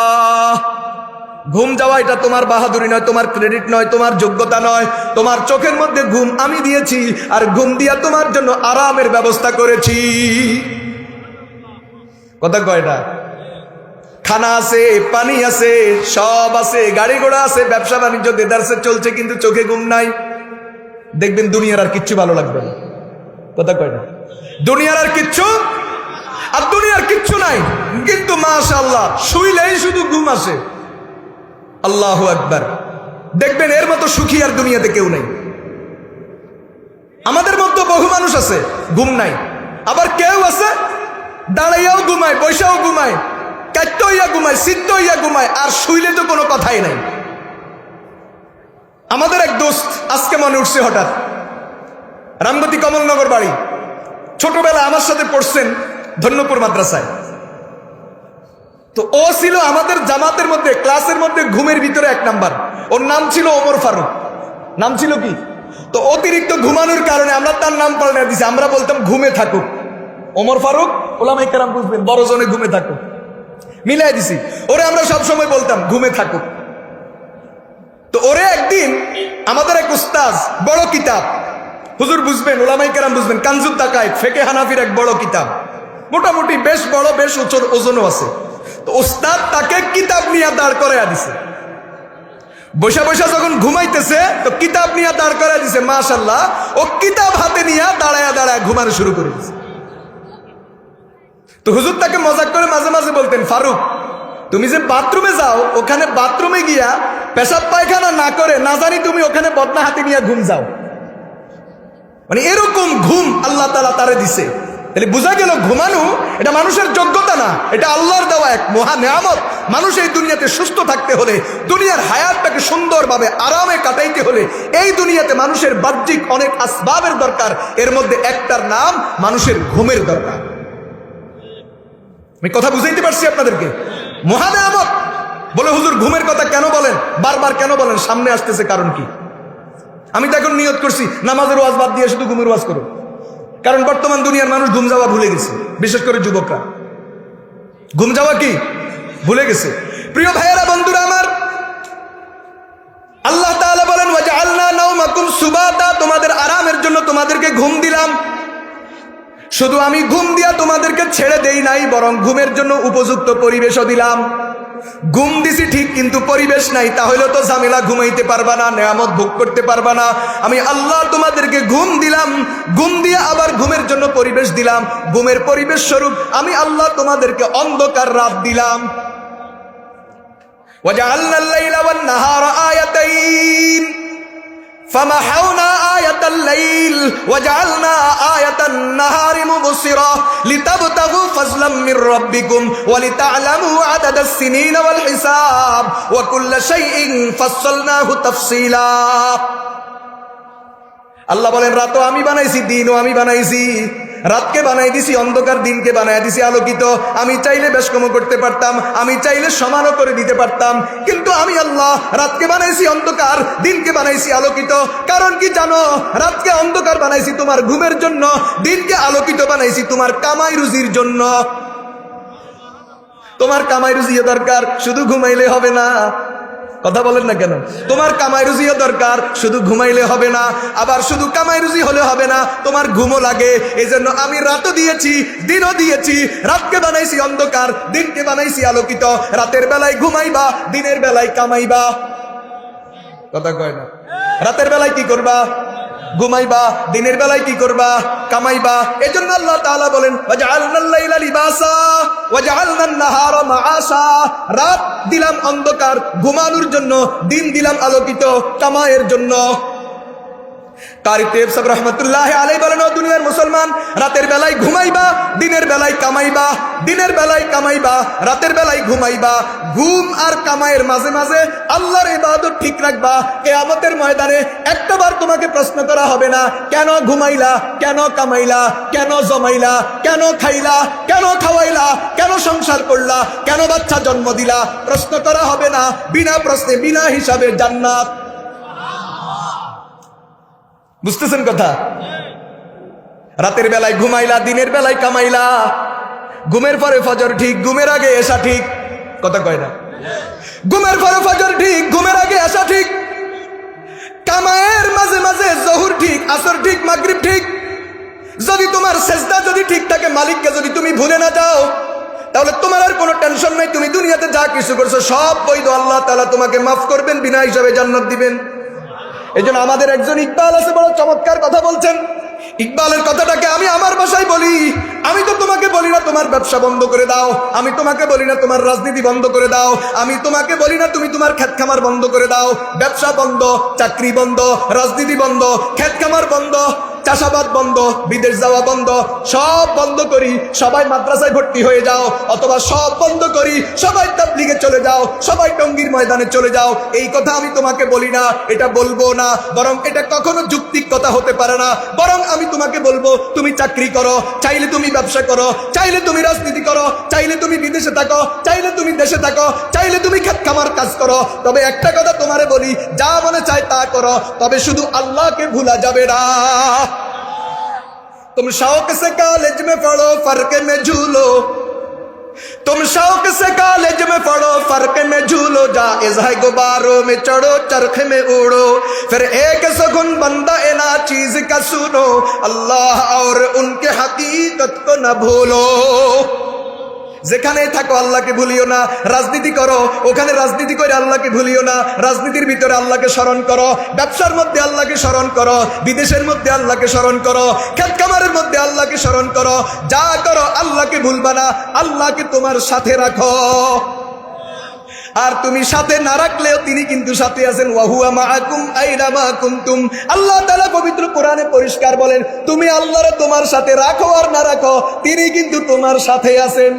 ঘুম যাওয়া এটা তোমার বাহাদুরি নয়, তোমার ক্রেডিট নয়, তোমার যোগ্যতা নয়, তোমার চোখের মধ্যে ঘুম আমি দিয়েছি, আর ঘুম দিয়া তোমার জন্য আরামের ব্যবস্থা করেছি। কথা কয়টা? খানা আছে, পানি আছে, সব আছে, গাড়ি ঘোড়া আছে, ব্যবসা বাণিজ্য দেদারসে চলছে, কিন্তু চোখে ঘুম নাই। দেখবেন দুনিয়ার আর কিচ্ছু ভালো লাগবে না। কথা কয়টা? দুনিয়ার আর দুনিয়ার কিচ্ছু নাই, কিন্তু মাশাআল্লাহ শুইলেই শুধু ঘুম আসে। আল্লাহু আকবার। দেখবেন এর মতো সুখী আর দুনিয়াতে কেউ নাই। আমাদের মধ্যে বহু মানুষ আছে ঘুম নাই, আবার কেউ আছে দাঁড়াইয়াও ঘুমায়, বৈশাও ঘুমায়, কাটতে হইয়া ঘুমায়, সিদ্ধ হইয়া ঘুমায়, আর শুইলে তো কোনো কথাই নাই। আমাদের এক দোস্ত আজকে মনে উঠছে হঠাৎ, রামগতি কমলনগর বাড়ি, ছোটবেলা আমার সাথে পড়ছেন ধন্যপুর মাদ্রাসায়। তো ও ছিল আমাদের জামাতের মধ্যে, ক্লাসের মধ্যে ঘুমের ভিতরে 1 নাম্বার। ওর নাম ছিল ওমর ফারুক। নাম ছিল কি? তো অতিরিক্ত ঘুমানোর কারণে আমরা তার নাম পাল্টে দিছি, আমরা বলতাম ঘুমে থাকুক। ওমর ফারুক, ওলামায়ে কেরাম বুঝবেন, বড় জনে ঘুমে থাকুক, মিলাই দিছি। ওরে আমরা সব সময় বলতাম ঘুমে থাকুক। তো ওরে একদিন আমাদের এক উস্তাজ, বড় কিতাব, হুজুর বুঝবেন, ওলামায়ে কেরাম বুঝবেন, কানজুত তাকায়েত, ফিকহে হানাফির এক বড় কিতাব, মোটামুটি বেশ বড়, বেশ ওজনও আছে। তো উস্তাদ তাকে কিতাব নিয়ে দাঁড় করাইয়া দিছে। বসে বসে যখন ঘুমাইতেছে, তো কিতাব নিয়ে দাঁড় করাইয়া দিছে। মাশাআল্লাহ, ও কিতাব হাতে নিয়ে দাঁড়ায়া দাঁড়ায় ঘুমানো শুরু করে দিছে। তো হুজুর তাকে মজাক করে মাঝে মাঝে বলতেন, ফারুক তুমি যে বাথরুমে যাও, ওখানে বাথরুমে গিয়া পেশাব পায়খানা না করে না জানি তুমি ওখানে বদনা হাতে নিয়ে ঘুম যাও। মানে এরকম ঘুম আল্লাহ তাআলা তারে দিছে। তাহলে বোঝা গেল ঘুমানো এটা মানুষের যোগ্যতা না, এটা আল্লাহর দেওয়া এক মহা নেয়ামত। মানুষ এই দুনিয়াতে সুস্থ থাকতে হলে, দুনিয়ার হায়াতটাকে সুন্দরভাবে আরামে কাটাইতে হলে, এই দুনিয়াতে মানুষের বাহ্যিক অনেক আসবাবের দরকার। এর মধ্যে একটার নাম মানুষের ঘুমের দরকার। আমি কথা বুঝাইতে পারছি আপনাদেরকে? মহা নেয়ামত। বলে হুজুর ঘুমের কথা কেন বলেন, বারবার কেন বলেন? সামনে আসতেছে কারণ কি? আমি তো এখন নিয়ত করছি নামাজের ওয়াজ বাদ দিয়ে শুধু ঘুমের ওয়াজ করো, কারণ বর্তমান দুনিয়ার মানুষ ঘুম যাওয়া ভুলে গেছে, বিশেষ করে যুবকরা ঘুম যাওয়া কি ভুলে গেছে। প্রিয় ভাইয়েরা, বন্ধুরা আমার, আল্লাহ তাআলা বলেন, ওয়াজআলনা নাওমাকুম সুবাতা, তোমাদের আরামের জন্য তোমাদেরকে ঘুম দিলাম। শুধু আমি ঘুম দিয়া তোমাদেরকে ছেড়ে দেই নাই, বরং ঘুমের জন্য উপযুক্ত পরিবেশও দিলাম। ঘুম দিছি ঠিক, কিন্তু পরিবেশ নাই, তাহলে তো ঝামেলা, ঘুমাইতে পারবা না, নেয়ামত ভোগ করতে পারবা না। আমি আল্লাহ তোমাদেরকে ঘুম দিলাম, ঘুম দিয়ে আবার ঘুমের জন্য পরিবেশ দিলাম। ঘুমের পরিবেশ স্বরূপ আমি আল্লাহ তোমাদেরকে অন্ধকার রাত দিলাম। ওয়াজআলনা আল-লাইলা ওয়ান-নাহারা আয়াতাইন فمحونا آية الليل وجعلنا آية النهار مبصرة لتبتغوا فضلا من ربكم ولتعلموا عدد السنين والحساب وكل شيء فصلناه تفصيلا। আল্লাহ বলেন, রাতও আমি বানাইছি, দিনও আমি বানাইছি। রাতকে বানাই দিছি অন্ধকার, দিনকে বানাই দিছি আলোকিত। আমি চাইলে বেশকম করতে পারতাম, আমি চাইলে সমানও করে দিতে পারতাম, কিন্তু আমি আল্লাহ রাতকে বানাইছি অন্ধকার, দিনকে বানাইছি আলোকিত। কারণ কি জানো? রাতকে অন্ধকার বানাইছি তোমার ঘুমের জন্য, দিনকে আলোকিত বানাইছি তোমার কামাই রুজির জন্য। তোমার কামাই রুজিও দরকার, শুধু ঘুমাইলে হবে না। কথা বলেন না কেন? তোমার কামাই রুজিও দরকার, শুধু ঘুমাইলে হবে না। আবার শুধু কামাই রুজি হলে হবে না, তোমার ঘুমও লাগে। এই জন্য আমি রাতও দিয়েছি, দিনও দিয়েছি। রাতকে বানাইছি অন্ধকার, দিনকে বানাইছি আলোকিত। রাতের বেলায় ঘুমাইবা, দিনের বেলায় কামাইবা। কথা কয় না? রাতের বেলায় কি করবা? ঘুমাইবা। দিনের বেলায় কি করবা? কামাইবা। এজন্য আল্লাহ তাআলা বলেন, ওয়াজআলনাল লাইলা লিবাসা ওয়াজআলনান নাহারা মাআশা। রাত দিলাম অন্ধকার ঘুমানোর জন্য, দিন দিলাম আলোকিত কামাইয়ের জন্য। কারি তেব সাহেব রহমতুল্লাহ আলাইহি বলেন, ও দুনিয়ার মুসলমান, রাতের বেলায় ঘুমাইবা, দিনের বেলায় কামাইবা, দিনের বেলায় কামাইবা, রাতের বেলায় ঘুমাইবা। ঘুম আর কামাইয়ের মাঝে মাঝে আল্লাহর ইবাদত ঠিক রাখবা। কিয়ামতের ময়দানে একটাবার তোমাকে প্রশ্ন করা হবে না, কেন ঘুমাইলা, কেন কামাইলা, কেন জমাইলা, কেন খাইলা, কেন খাওয়াইলা, কেন সংসার করলা, কেন বাচ্চা জন্ম দিলা। প্রশ্ন করা হবে না, বিনা প্রশ্নে বিনা হিসাবে জান্নাত। বুঝতেছেন কথা? রাতের বেলায় ঘুমাইলা, দিনের বেলায় কামাইলা, ঘুমের পরে ফজর ঠিক, ঘুমের আগে এসা ঠিক। কথা কয় না? ঘুমের পরে ফজর ঠিক, ঘুমের আগে এসা ঠিক, কামায়ের মাঝে মাঝে জহুর ঠিক, আসর ঠিক, মাগরিব ঠিক। যদি তোমার সেজদা যদি ঠিক থাকে, মালিককে যদি তুমি ভুলে না যাও, তাহলে তোমার আর কোনো টেনশন নাই। তুমি দুনিয়াতে যা কিছু করছো সব বৈধ, আল্লাহ তাআলা তোমাকে মাফ করবেন, বিনা হিসাবে জান্নাত দিবেন। এই জন্য আমাদের একজন ইকবাল আছে, বড় চমৎকার কথা বলছেন। ইকবালের কথাটাকে আমি আমার ভাষায় বলি, আমি তো তোমাকে বলি না তোমার ব্যবসা বন্ধ করে দাও, আমি তোমাকে বলি না তোমার রাজনীতি বন্ধ করে দাও, আমি তোমাকে বলি না তুমি তোমার ক্ষেত খামার বন্ধ করে দাও। ব্যবসা বন্ধ, চাকরি বন্ধ, রাজনীতি বন্ধ, ক্ষেত খামার বন্ধ, চাষাবাদ বন্ধ, বিদেশ যাওয়া বন্ধ, সব বন্ধ করি, সবাই মাদ্রাসায় ভর্তি হয়ে যাও, অথবা সব বন্ধ করি, সবাই তাবলীগে চলে যাও, সবাই টঙ্গীর ময়দানে চলে যাও। এই কথা আমি তোমাকে বলি না, এটা বলবো না, বরং এটা কখনো যৌক্তিক কথা হতে পারে না। বরং আমি তোমাকে বলবো, তুমি চাকরি করো, চাইলে তুমি ব্যবসা করো, চাইলে তুমি রাজনীতি করো, চাইলে তুমি বিদেশে থাকো, চাইলে তুমি দেশে থাকো, চাইলে তুমি খেত খামার কাজ করো। তবে একটা কথা তোমারে বলি, যা মনে চায় তা করো, তবে শুধু আল্লাহকে ভুলা যাবে না। तुम शौक से कॉलेज में पढ़ो, फर्क में झूलो, तुम शौक से कॉलेज में पढ़ो, फर्क में झूलो, जायज है गुब्बारों में चढ़ो, चरखे में उड़ो, फिर एक सगुन बंदा ना चीज का सुनो, अल्लाह और उनके हकीकत को न भूलो। যেখানেই থাকো আল্লাহকে ভুলিও না। রাজনীতি করো, ওখানে রাজনীতি করে আল্লাহকে ভুলিও না। রাজনীতির ভিতরে আল্লাহকে স্মরণ করো, ব্যবসার মধ্যে আল্লাহকে স্মরণ করো, বিদেশের মধ্যে আল্লাহকে স্মরণ করো, খেত খামারের মধ্যে আল্লাহকে স্মরণ করো। যা করো আল্লাহকে ভুলবা না, আল্লাহকে তোমার সাথে রাখো। আর তুমি সাথে না রাখলেও তিনি কিন্তু সাথে আছেন। ওয়াহুয়া মাআকুম আইনা মা কুনতুম। আল্লাহ তাআলা পবিত্র কোরআনে পরিষ্কার বলেন, তুমি আল্লাহরে তোমার সাথে রাখো আর না রাখো, তিনি কিন্তু তোমার সাথে আছেন।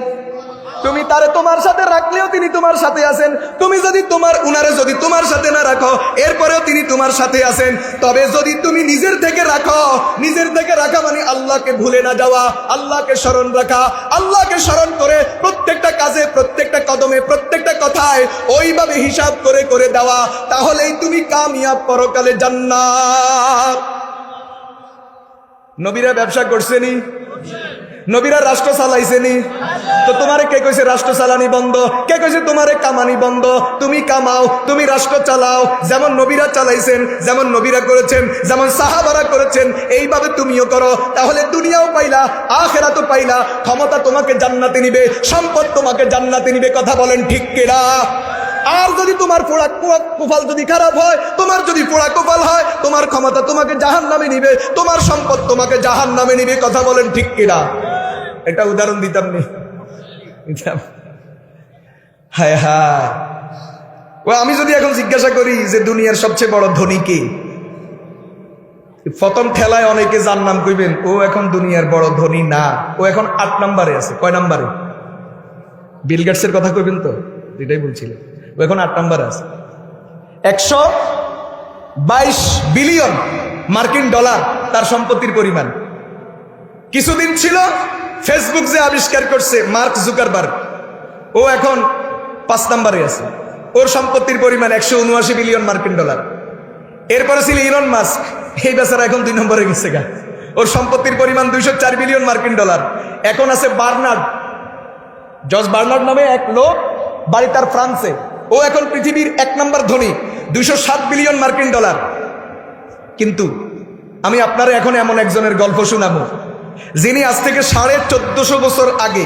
তুমি তারে তোমার সাথে রাখলেও তিনি তোমার সাথে আছেন। তুমি যদি উনারে যদি তোমার সাথে না রাখো, এরপরেও তিনি তোমার সাথে আছেন। তবে যদি তুমি নিজের থেকে রাখো, নিজের থেকে রাখা মানে আল্লাহকে ভুলে না যাওয়া, আল্লাহকে স্মরণ রাখা, আল্লাহকে স্মরণ করে প্রত্যেকটা কাজে, প্রত্যেকটা কদমে, প্রত্যেকটা কথায় ওইভাবে হিসাব করে করে দেওয়া, তাহলেই তুমি কামিয়াব, পরকালে জান্নাত। নবীরা ব্যবসা করছেনি, নবীরা রাষ্ট্র চালাইছেনি। তো তোমারে কে কইছে রাষ্ট্র চালানি বন্ধ? কে কইছে তোমারে কামানি বন্ধ? তুমি কামাও, তুমি রাষ্ট্র চালাও, যেমন নবীরা চালাইছেন, যেমন নবীরা করেছেন, যেমন সাহাবারা করেছেন, এইভাবে তুমিও করো। তাহলে দুনিয়াও পাইলা, আখিরাতও পাইলা। ক্ষমতা তোমাকে জান্নাতে নিবে, সম্পদ তোমাকে জান্নাতে নিবে। কথা বলেন ঠিক কিনা? আর যদি তোমার পোড়া কপাল যদি খারাপ হয়, তোমার যদি পোড়া কপাল হয়, তোমার ক্ষমতা তোমাকে জাহান্নামে নিবে, তোমার সম্পদ তোমাকে জাহান্নামে নিবে। কথা বলেন ঠিক কিনা? এটা উদাহরণ দিতাম নি? হায় হায়, ও আমি যদি এখন জিজ্ঞাসা করি যে দুনিয়ার সবচেয়ে বড় ধনী কে, প্রথম ঠেলায় অনেকে যার নাম কইবেন, ও এখন দুনিয়ার বড় ধনী না, ও এখন 8 নম্বরে আছে। কয় নম্বরে? বিল গেটসের কথা কইবেন তো? এটাই বলছিলেন, ও এখন 8 নম্বরে আছে। 122 বিলিয়ন মার্কিন ডলার তার সম্পত্তির পরিমাণ। কিছুদিন ছিল ফেসবুক যে আবিষ্কার করছে মার্ক জুকারবার্গ, ও এখন 5 নম্বরে আছে। ওর সম্পত্তির পরিমাণ 179 বিলিয়ন মার্কিন ডলার। এরপরে ছিল ইলন মাস্ক, এই বেচারা এখন 2 নম্বরে গেছে গা, ওর সম্পত্তির পরিমাণ 204 বিলিয়ন মার্কিন ডলার। এখন আছে বার্নার্ড, জর্জ বার্নার্ড নামে এক লোক, বাড়ি তার ফ্রান্সে। ও এখন পৃথিবীর 1 নম্বর ধনী, 207 বিলিয়ন মার্কিন ডলার। কিন্তু আমি আপনারা এখন এমন একজনের গল্প শোনাবো, যিনি আজ থেকে 1450 বছর আগে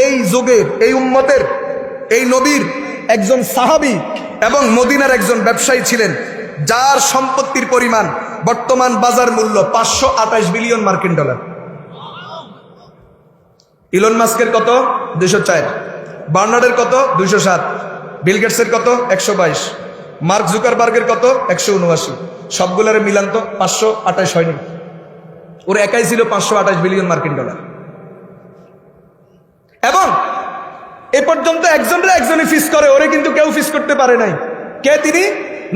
এই যুগের, এই উম্মতের, এই নবীর একজন সাহাবী এবং মদিনার একজন ব্যবসায়ী ছিলেন, যার সম্পত্তির পরিমাণ বর্তমান বাজার মূল্য 528 বিলিয়ন মার্কিন ডলার। ইলন মাস্কের কত? 204। বার্নার্ডের কত? 207। বিল গেটসের কত? 122। মার্ক জুকারবার্গের কত? 179। সবগুলোর মিলান তো 528 হয়নি, ওর একাই ছিল 528 বিলিয়ন মার্কিন ডলার। এবং এ পর্যন্ত একজনই ফিস করে, ওরে কিন্তু কেউ ফিস করতে পারে নাই। কে তিনি?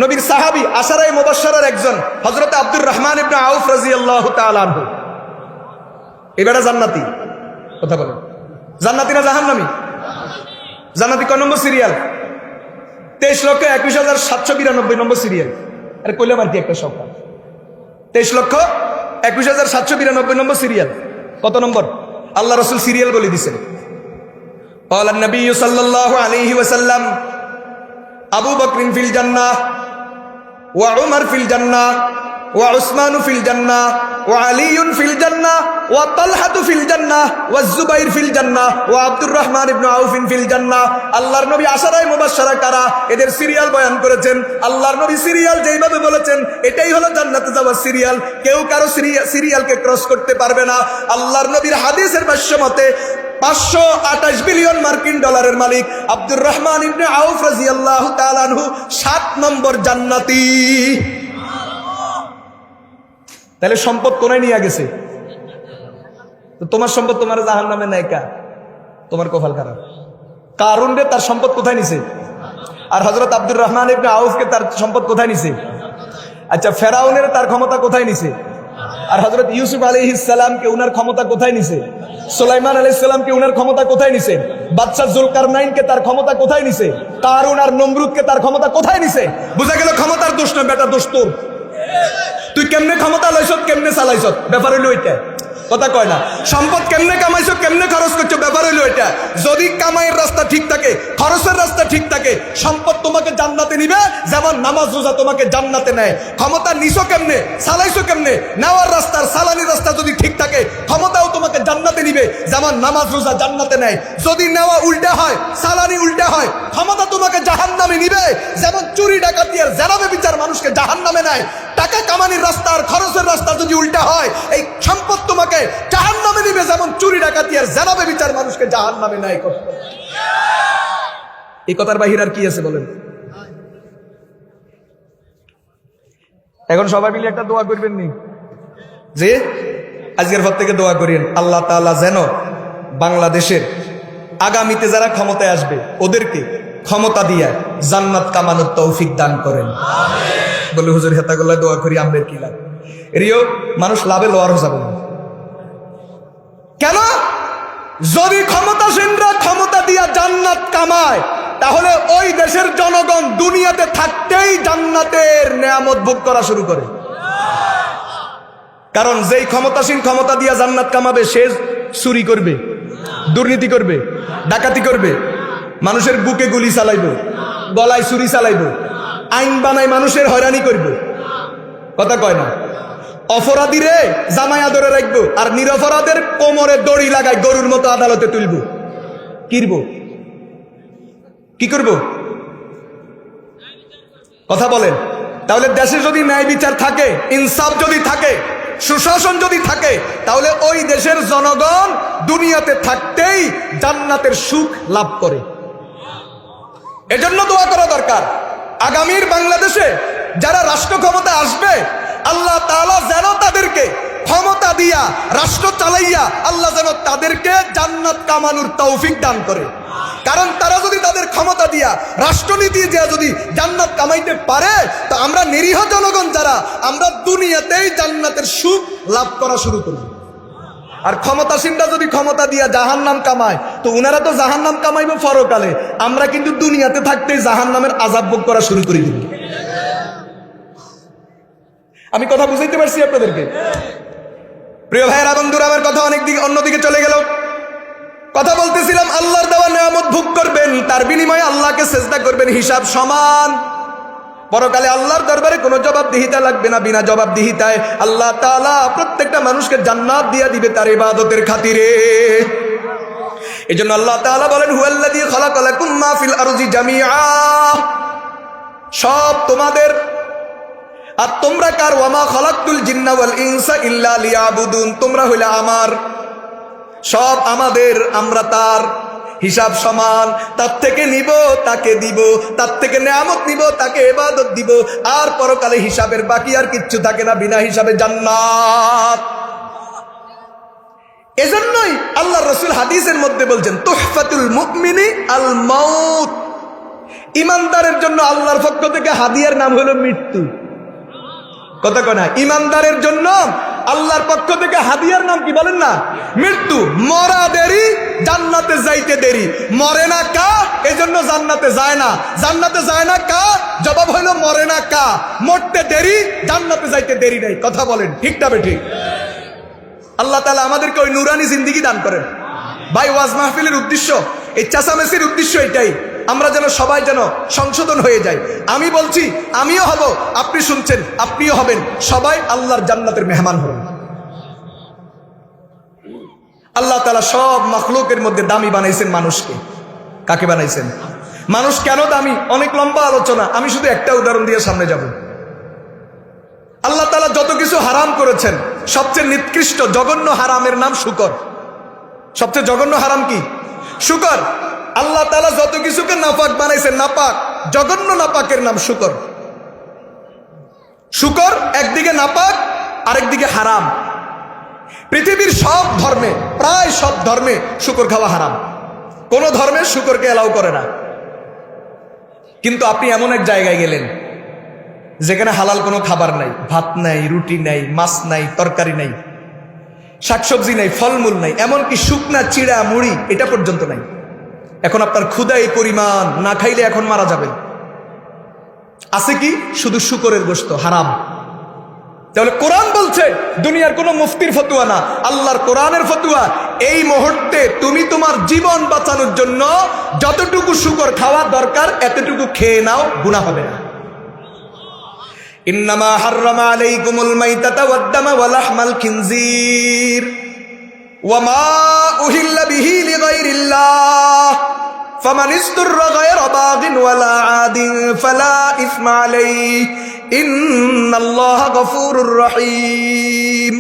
নবীর সাহাবী আশারায়ে মুবাশশারার একজন হযরত আব্দুর রহমান ইবনে আউফ রাদিয়াল্লাহু তাআলা আনহু। এবারে জান্নাতি, কথা বলেন, জান্নাতি না জাহান্নামী? জান্নাতি কয় নম্বর সিরিয়াল? 23,21,792 নম্বর সিরিয়াল। আরে কইলাম আর কি একটা সংখ্যা, 23,21,792 নম্বর সিরিয়াল। কত নম্বর? আল্লাহ রাসূল সিরিয়াল বলে দিয়েছেন। قال النبي صلى الله عليه وسلم أبو بكر في الجنة وعمر في الجنة وعثمان في الجنة وعلي في الجنة وطلحة في الجنة والزبير في الجنة وعبد الرحمن بن عوف في الجنة। আল্লাহর নবী আশারায়ে মুবাশশারা কারা এদের সিরিয়াল বয়ান করেছেন। আল্লাহর নবী সিরিয়াল যেইভাবে বলেছেন এটাই হলো জান্নাতে যাওয়ার সিরিয়াল। কেউ কারো সিরিয়ালকে ক্রস করতে পারবে না। আল্লাহর নবীর হাদিসের ভাষ্য মতে 528 বিলিয়ন মার্কিন ডলারের মালিক আব্দুর রহমান ইবনে আউফ রাদিয়াল্লাহু তাআলা আনহু 7 নম্বর জান্নাতি। তাহলে সম্পদ কোনায় নিয়ে গেছে? তো তোমার সম্পদ তোমার জাহান্নামে নাই কা? তোমার কপাল খারাপ। কারুন রে তার সম্পদ কোথায় নিছে? আর হযরত আব্দুর রহমান ইবনে আউফকে তার সম্পদ কোথায় নিছে? আচ্ছা, ফেরাউনের তার ক্ষমতা কোথায় নিছে? আর হযরত ইউসুফ আলাইহিস সালামকে উনার ক্ষমতা কোথায় নিছে? সুলাইমান আলাইহিস সালামকে উনার ক্ষমতা কোথায় নিছে? বাদশা জুলকারনাইনকে তার ক্ষমতা কোথায় নিছে? কারুন আর নমরুদকে তার ক্ষমতা কোথায় নিছে? বুঝা গেল ক্ষমতার দোষ না, বেটা দোষ তোর। তুই কেমনে ক্ষমতা লইছত, কেমনে চালাইছত, ব্যাপার হইলো এটা। কথা কয় না। সম্পদ কেমনে কামাইছো, কেমনে খরচ করছো, ব্যাপার হইলো এটা। যদি কামাইয়ের রাস্তা ঠিক থাকে, খরচের রাস্তা ঠিক থাকে, সম্পদ তোমাকে জান্নাতে নিবে, যেমন নামাজ রোজা তোমাকে জান্নাতে নেয়। ক্ষমতা নিছো কেমনে, চালাইছো কেমনে, নেওয়ার রাস্তার সালানি রাস্তা যদি ঠিক থাকে, ক্ষমতাও তোমাকে জান্নাতে নিবে, যেমন নামাজ রোজা জান্নাতে নেয়। যদি নেওয়া উল্টা হয়, সালানি উল্টা হয়, ক্ষমতা তোমাকে জাহান্নামে নিবে, যেমন চুরি ডাকাতি আর জেনাবে বিচার মানুষকে জাহান্নামে নেয়। টাকা কামানির রাস্তা আর খরচের রাস্তা যদি উল্টা হয়, এই সম্পদ তোমাকে জাহান্নামে নিবে, যেমন চুরি ডাকাতি আর জেনাবে বিচার মানুষকে জাহান্নামে নেয়। এই কথার বাহির আর কি আছে বলেন? এখন সবাই মিলে একটা দোয়া করবেন নি, যে আজকের পর থেকে দোয়া করেন আল্লাহ তাআলা যেন বাংলাদেশের আগামীতে যারা ক্ষমতায় আসবে ওদেরকে ক্ষমতা দিয়ে জান্নাত কামানোর তৌফিক দান করেন। বলে হুজুর হেতা গলায় দোয়া করি, আমাদের কি লাভ? এরিও মানুষ লাভে লোয়ার যাবে না কেন? যদি ক্ষমতাসীনরা ক্ষমতা দিয়া জান্নাত কামায়, তাহলে ওই দেশের জনগণ দুনিয়াতে থাকতেই জান্নাতের নেয়ামত ভোগ করা শুরু করে। কারণ যেই ক্ষমতাসীন ক্ষমতা দিয়া জান্নাত কামাবে, সে চুরি করবে, দুর্নীতি করবে, ডাকাতি করবে, মানুষের বুকে গুলি চালাইবে, গলায় ছুরি চালাইবে, আইন বানায় মানুষের হয়রানি করবে। কথা কয় না? অপরাধীরে জামাই আদরে রাখবো, আর নিরপরাধের কোমরে দড়ি লাগাই গরুর মতো আদালতে তুলব। কি করব? কথা বলেন। তাহলে দেশে যদি ন্যায় বিচার থাকে, ইনসাফ যদি থাকে, সুশাসন যদি থাকে, তাহলে ওই দেশের জনগণ দুনিয়াতে থাকতেই জান্নাতের সুখ লাভ করে। এজন্য দোয়া করা দরকার, আগামীর বাংলাদেশে যারা রাষ্ট্র ক্ষমতা আসবে, আল্লাহ তাআলা যেন তাদেরকে ক্ষমতা দিয়া রাষ্ট্র চালাইয়া আল্লাহ যেন তাদেরকে জান্নাত কামানোর তৌফিক দান করে। কারণ তারা যদি তাদের ক্ষমতা দিয়া রাষ্ট্রনীতি দিয়া যদি জান্নাত কামাইতে পারে, তো আমরা নিরীহ জনগণ যারা, আমরা দুনিয়াতেই জান্নাতের সুখ লাভ করা শুরু করব। আর ক্ষমতাসীনরা যদি ক্ষমতা দিয়া জাহান্নাম কামায়, তো উনারা তো জাহান্নাম কামাইবে পরকালে, আমরা কিন্তু দুনিয়াতে থাকতেই জাহান্নামের আযাব ভোগ করা শুরু করে দিব। আমি কথা বুঝাইতে পারছি আপনাদেরকে? প্রিয় ভাইয়েরা, বন্ধুরা, আমার কথা অন্যদিকে চলে গেল। কথা বলতেছিলাম আল্লাহর দেওয়া নিয়ামত ভোগ করবেন, তার বিনিময়ে আল্লাহকে সেজদা করবেন, হিসাব সমান। পরকালে আল্লাহর দরবারে কোনো জবাবদিহিতা লাগবে না। বিনা জবাবদিহিতায় আল্লাহ তাআলা প্রত্যেকটা মানুষকে জান্নাত দিয়া দিবে তার ইবাদতের খাতিরে। এজন্য আল্লাহ তাআলা বলেন, হুয়াল্লাযী খালাকা লাকুম মা ফিল আরজি জামিআ, সব তোমাদের, আর তোমরা কার? ওয়ামা খালাকতুল জিন্না ওয়াল ইনসা ইল্লা লিয়াবুদুন, তোমরা হইলে আমার, সব আমাদের, আমরা তার। হিসাব সমান, তার থেকে নিব তাকে দিব, তার থেকে নেয়ামত নিব তাকে ইবাদত দিব, আর পরকালে হিসাবের বাকি আর কিচ্ছু থাকে না, বিনা হিসাবে জান্নাত। এজন্যই আল্লাহ রাসূল হাদিসের মধ্যে বলছেন তুহফাতুল মুমিনি আল মাউত, ইমানদারের জন্য আল্লাহর পক্ষ থেকে হাদিয়ার নাম হলো মৃত্যু। কথা কয় না, ইমানদারের জন্য আল্লাহর পক্ষ থেকে হাদিয়ার নাম কি বলেন না? মৃত্যু। মরা দেরি, জান্নাতে যাইতে দেরি। মরে না কা, এজন্য জান্নাতে যায় না। জান্নাতে যায় না কা, জবাব হইল মরে না কা। মরতে দেরি, জান্নাতে যাইতে দেরি নাই। কথা বলেন ঠিক না বেঠিক? আল্লাহ তাআলা আমাদেরকে ওই নুরানি জিন্দেগি দান করেন। ভাই, ওয়াজ মাহফিলের উদ্দেশ্য, এই চাচামেচির উদ্দেশ্য এটাই, আমরা যেন সবাই যেন সংশোধন হয়ে যায়। আমি বলছি, আমিও হব, আপনি শুনছেন, আপনিও হবেন, সবাই আল্লাহর জান্নাতের মেহমান হবেন। আল্লাহ তাআলা সব মাখলুকের মধ্যে দামি বানাইছেন মানুষকে। কাকে বানাইছেন? মানুষ কেন দামি? অনেক লম্বা আলোচনা, আমি শুধু একটা উদাহরণ দিয়ে সামনে যাব। আল্লাহ তাআলা যত কিছু হারাম করেছেন, সবচেয়ে নিকৃষ্ট জঘন্য হারামের নাম শুকর। সবচেয়ে জঘন্য হারাম কি? শুকর। আল্লাহ তাআলা যত কিছুকে নাপাক বানাইছেন, নাপাক, জঘন্য নাপাকের নাম শুকর। শুকর একদিকে নাপাক, আরেকদিকে হারাম। পৃথিবীর সব ধর্মে, প্রায় সব ধর্মে শুকর খাওয়া হারাম। কোন ধর্মে শুকরকে এলাও করে না। কিন্তু আপনি এমন এক জায়গায় গেলেন যেখানে হালাল কোনো খাবার নাই, ভাত নাই, রুটি নাই, মাছ নাই, তরকারি নাই, শাকসবজি নাই, ফলমূল নাই, এমনকি শুকনা চিড়া মুড়ি এটা পর্যন্ত নাই। এখন আপনার ক্ষুধা এই পরিমাণ, না খাইলে এখন মারা যাবেন। আছে কি? শুধু শুকরের গোশত, হারাম। তাহলে কোরআন বলছে, দুনিয়ার কোনো মুফতির ফতুয়া না, আল্লাহর কোরআনের ফতুয়া, এই মুহূর্তে তুমি তোমার জীবন বাঁচানোর জন্য যতটুকু শুকর খাওয়া দরকার এতটুকু খেয়ে নাও, গুনাহ হবে না। ইন্নামা হাররামা আলাইকুমুল মাইতাতা ওয়াদ-দামা ওয়া লাহমাল খিনজির ওয়া মা উহিল্লা বিহি লিগাইরিল্লাহ ফামান ইসতুররা গায়রা বাগিন ওয়ালা আদিন ফালা ইসমা আলাইহি ইন্নাল্লাহা গফুরুর রহিম।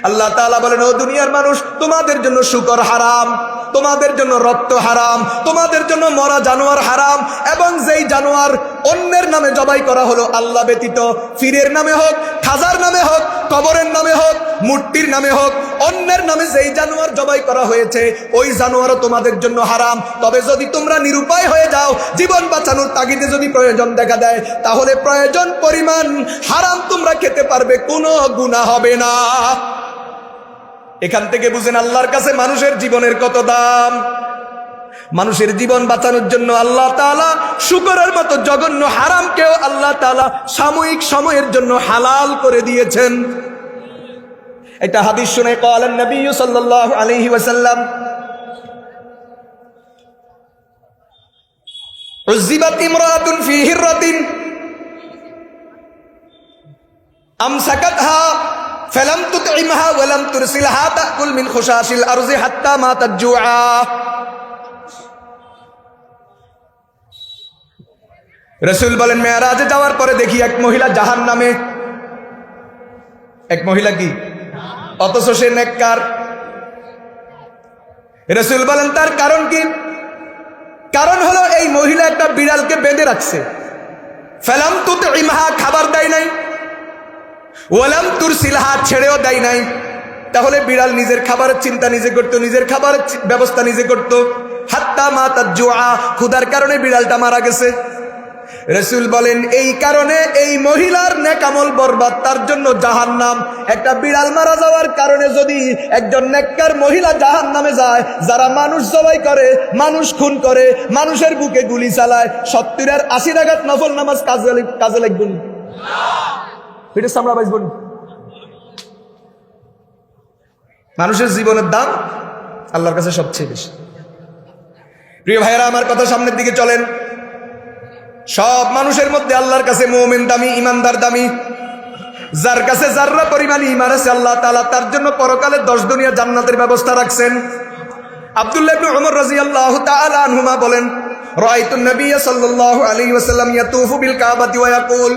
আল্লাহ তাআলা বলেন, ও দুনিয়ার মানুষ, তোমাদের জন্য শুকর হারাম, তোমাদের জন্য রক্ত হারাম, তোমাদের জন্য মরা জানোয়ার হারাম, এবং যেই জানোয়ার অন্যের নামে জবাই করা হলো আল্লাহ ব্যতীত, ফিরের নামে হোক, খাজার নামে হোক, কবরের নামে হোক, মূর্তির নামে হোক, অন্যের নামে যেই জানোয়ার জবাই করা হয়েছে ওই জানোয়ারও তোমাদের জন্য হারাম। তবে যদি তোমরা নিরুপায় হয়ে যাও, জীবন বাঁচানোর তাগিদে যদি প্রয়োজন দেখা দেয়, তাহলে প্রয়োজন পরিমাণ হারাম তোমরা খেতে পারবে, কোনো গুনাহ হবে না। এখান থেকে বুঝেন আল্লাহর কাছে মানুষের জীবনের কত দাম। মানুষের জীবন বাঁচানোর জন্য আল্লাহ তাআলা শুকরের মতো জঘন্য হারামকেও আল্লাহ তাআলা সাময়িক সময়ের জন্য হালাল করে দিয়েছেন। এটা হাদিস শুনে ক্বালান নবী সাল্লাল্লাহু আলাইহি ওয়াসাল্লাম, উযিবাত ইমরাতুন ফি হিররাতিন আমসাকাতহা ফালাম তুতইমহা ওয়া লাম তুরসিলহা তাকুল মিন খুশাশিল আরজি হাত্তা মাতাত জুআ। রাসূল বলেন, মেরাজে যাওয়ার পরে দেখি এক মহিলা জাহান্নামে। এক মহিলা কি? অথচ সে নেককার। রাসূল বলেন, তার কারণ কি? কারণ হলো এই মহিলা একটা বিড়ালকে বেঁধে রাখছে। ফালাম তুতইমহা, খাবার দেয় নাই, ওয়ালাম তুরসিলহা, ছেড়েও দেয় নাই। তাহলে বিড়াল নিজের খাবারের চিন্তা নিজে করতো, নিজের খাবারের ব্যবস্থা নিজে করতো। হাত্তা মাতাত জুআ, ক্ষুধার কারণে বিড়ালটা মারা গেছে। রাসূল বলেন, এই কারণে এই মহিলার নেক আমল বরবাদ, তার জন্য জাহান্নাম। একটা বিড়াল মারা যাওয়ার কারণে যদি একজন নেককার মহিলা জাহান্নামে যায়, যারা মানুষ জবাই করে, মানুষ খুন করে, মানুষের বুকে গুলি চালায়, 70 আর 80 রাকাত নফল নামাজ কাজে লাগবে না। পেটের চামড়া বাঁচব না। মানুষের জীবনের দাম আল্লাহর কাছে সবচেয়ে বেশি। প্রিয় ভাইয়েরা, আমার কথা সামনের দিকে চলেন। সব মানুষের মধ্যে আল্লাহর কাছে মুমিন দামি, ইমানদার দামি। যার কাছে যাররা পরিমাণ ঈমান আছে, আল্লাহ তাআলা তার জন্য পরকালে 10 দুনিয়া জান্নাতের ব্যবস্থা রাখছেন। আব্দুল্লাহ ইবনে উমর রাদিয়াল্লাহু তাআলা আনহুমা বলেন, রাআইতুন নবিয়্য সাল্লাল্লাহু আলাইহি ওয়াসাল্লাম ইয়াতুফু বিল কাবাতি ওয়া ইয়াকুল,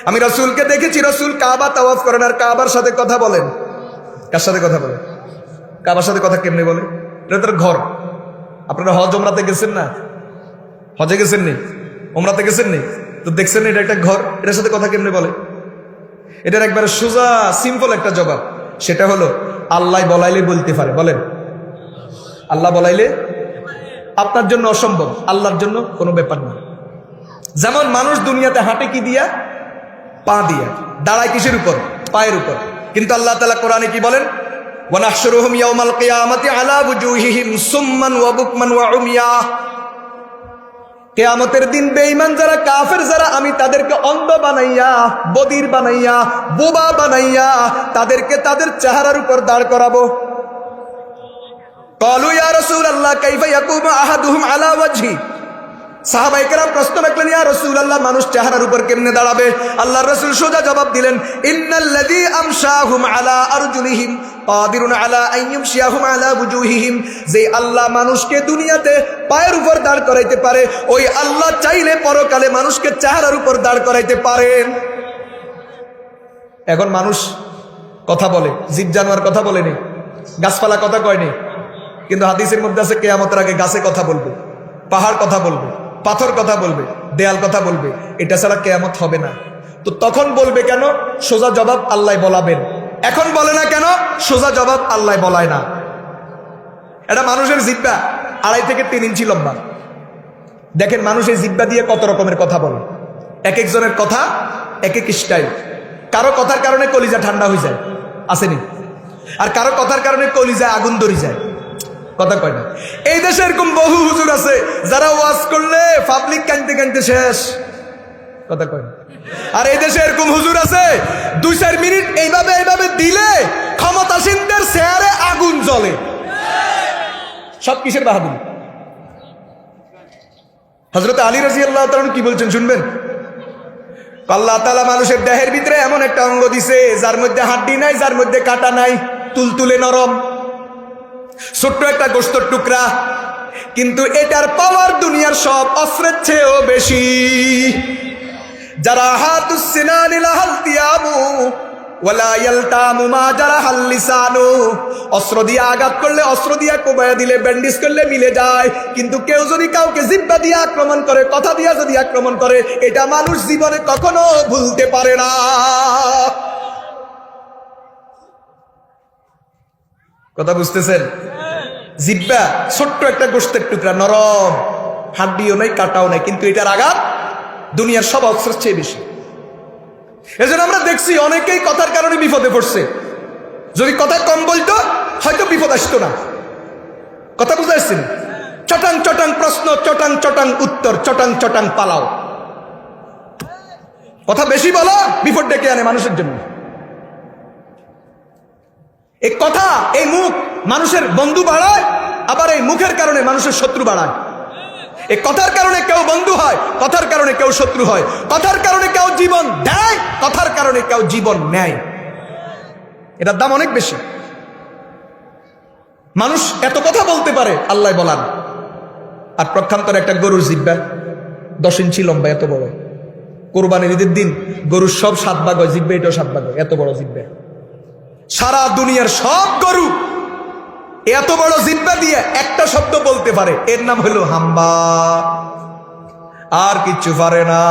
আমি রাসূলকে দেখেছি, রাসূল কাবা তাওয়াফ করেন আর কাবার সাথে কথা বলেন। কার সাথে কথা বলেন? কাবার সাথে কথা কেমনে বলে? এটা তার ঘর। আপনারা হজ ওমরাতে গেছেন না? হজে গেছেন নি? ওমরাতে গেছেন নি? তো দেখছেন এটা একটা ঘর, এটার সাথে কথা কেমনে বলে? এটার একবারে সোজা সিম্পল একটা জবাব, সেটা হলো আল্লাহ বলাইলে বলতে পারে। বলেন, আল্লাহ বলাইলে আপনার জন্য অসম্ভব, আল্লাহর জন্য কোনো ব্যাপার না। যেমন মানুষ দুনিয়াতে হাঁটে কি দিয়া? পা দিয়া। দাঁড়ায় কিসের উপর? পায়ের উপর। কিন্তু আল্লাহ তাআলা কোরআনে কি বলেন? ওয়ানাহশুরুহুম ইয়াওমাল কিয়ামাতি আলা বুজুহিহিম সুম্মান ওয়া বুকমান ওয়া উমিয়া। কিয়ামতের দিন বেঈমান যারা, কাফের যারা, আমি তাদেরকে অন্ধ বানাইয়া, বধির বানাইয়া, বোবা বানাইয়া তাদেরকে তাদের চেহারার উপর দাঁড় করাবো। ক্বালু ইয়া রাসূলুল্লাহ কাইফা ইয়াকুমু আহাদুহুম আলা ওয়াজহি। সাহাবায়ে কেরাম প্রশ্ন রাখলেন, ইয়া রাসূলুল্লাহ, মানুষ চেহারার উপর কেমনে দাঁড়াবে? আল্লাহর রাসূল সোজা জবাব দিলেন, ইন্নাল্লাযী আমশাহুম আলা আরজুলিহিম কাদিরুন আলা আন ইমশিয়াহুম আলা বুজুহিহিম। যে আল্লাহ মানুষকে দুনিয়াতে পায়ের উপর দাঁড় করাইতে পারে, ওই আল্লাহ চাইলে পরকালে মানুষকে চেহারার উপর দাঁড় করাইতে পারেন। এখন মানুষ কথা বলে, জীব জানোয়ার কথা বলেনি, গাছপালা কথা কয়নি, কিন্তু হাদিসের মধ্যে আছে কিয়ামতের আগে গাছে কথা বলবে, পাহাড় কথা বলবে, পাথর কথা বলবে, দেয়াল কথা বলবে। এটা ছাড়া কিয়ামত হবে না। তো তখন বলবে কেন? সোজা জবাব আল্লাহ বলাবেন। এখন বলে না কেন? সোজা জবাব আল্লাহ বলায় না। এটা মানুষের জিহ্বা 2.5 থেকে 3 ইঞ্চি লম্বা। দেখেন মানুষের জিহ্বা দিয়ে কত রকমের কথা বলে, এক একজনের কথা এক এক স্টাইল। কারো কথার কারণে কলিজা ঠান্ডা হয়ে যায়, আসেনি? আর কারো কথার কারণে কলিজায় আগুন ধরে যায়, কথা কয় না। এই দেশে এরকম বহু হুজুর আছে যারা ওয়াজ করলে পাবলিক কাঁদতে কাঁদতে শেষ, কথা কয় না। আর এই দেশে এরকম হুজুর আছে 2-4 মিনিট এইভাবে এইভাবে দিলে ক্ষমতাসীনদের চেহারে আগুন জ্বলে। সব কিসের বাহাদুরি? হযরত আলী রাদিয়াল্লাহু তাআলা কি বলছেন শুনবেন? আল্লাহ তাআলা মানুষের দেহের ভিতরে এমন একটা অঙ্গ দিছে যার মধ্যে হাড্ডি নাই, যার মধ্যে কাটা নাই, তুলতুলে নরম, ছোট্ট একটা গোশতের টুকরা, কিন্তু এটার পাওয়ার দুনিয়ার সব অস্ত্রের চেয়েও বেশি। যারা হাতুস সিনানি লাহালতিয়ামু ওয়ালা ইয়ালতামু মা জারাহাল লিসানু। অস্ত্র দিয়ে আঘাত করলে, অস্ত্র দিয়ে কোবায়া দিলে, ব্যান্ডেজ করলে মিলে যায়, কিন্তু কেউ যদি কাউকে জিহ্বা দিয়ে আক্রমণ করে, কথা দিয়ে যদি আক্রমণ করে, এটা মানুষ জীবনে কখনো ভুলতে পারে না। কথা বুঝতেছেন? জিহ্বা ছোট্ট একটা গোশতের টুকরা, নরম, হাড্ডিও নাই, কাটাও নাই, কিন্তু এটার আঘাত দুনিয়ার সব অস্ত্রের চেয়ে বেশি। এজন্য আমরা দেখছি অনেকেই কথার কারণে বিপদে পড়ছে। যদি কথা কম বলতো হয়তো বিপদ আসতো না। কথা বুঝতে পারছেন? চটাং চটাং প্রশ্ন, চটাং চটাং উত্তর, চটাং চটাং পালাও। কথা বেশি বলো, বিপদ ডেকে আনে মানুষের জন্য। এই কথা, এই মুখ মানুষের বন্ধু বাড়ায়, আবার এই মুখের কারণে মানুষের শত্রু বাড়ায়। এই কথার কারণে কেউ বন্ধু হয়, কথার কারণে কেউ শত্রু হয়, কথার কারণে কেউ জীবন দেয়, কথার কারণে কেউ জীবন নেয়। এটার দাম অনেক বেশি। মানুষ এত কথা বলতে পারে, আল্লাহ বলান। আর প্রক্ষান্তরে একটা গরুর জিহ্বা 10 ইঞ্চি লম্বা, এত বড়। কোরবানির ঈদের দিন গরুর সব 7 ভাগ হয়, জিহ্বা এটাও 7 ভাগ হয়, এত বড় জিহ্বা। সারা দুনিয়ার সব গরু এত বড় জিহ্বা দিয়ে একটা শব্দ বলতে পারে, এর নাম হলো হাম্বা। আর কিচ্ছু পারে না,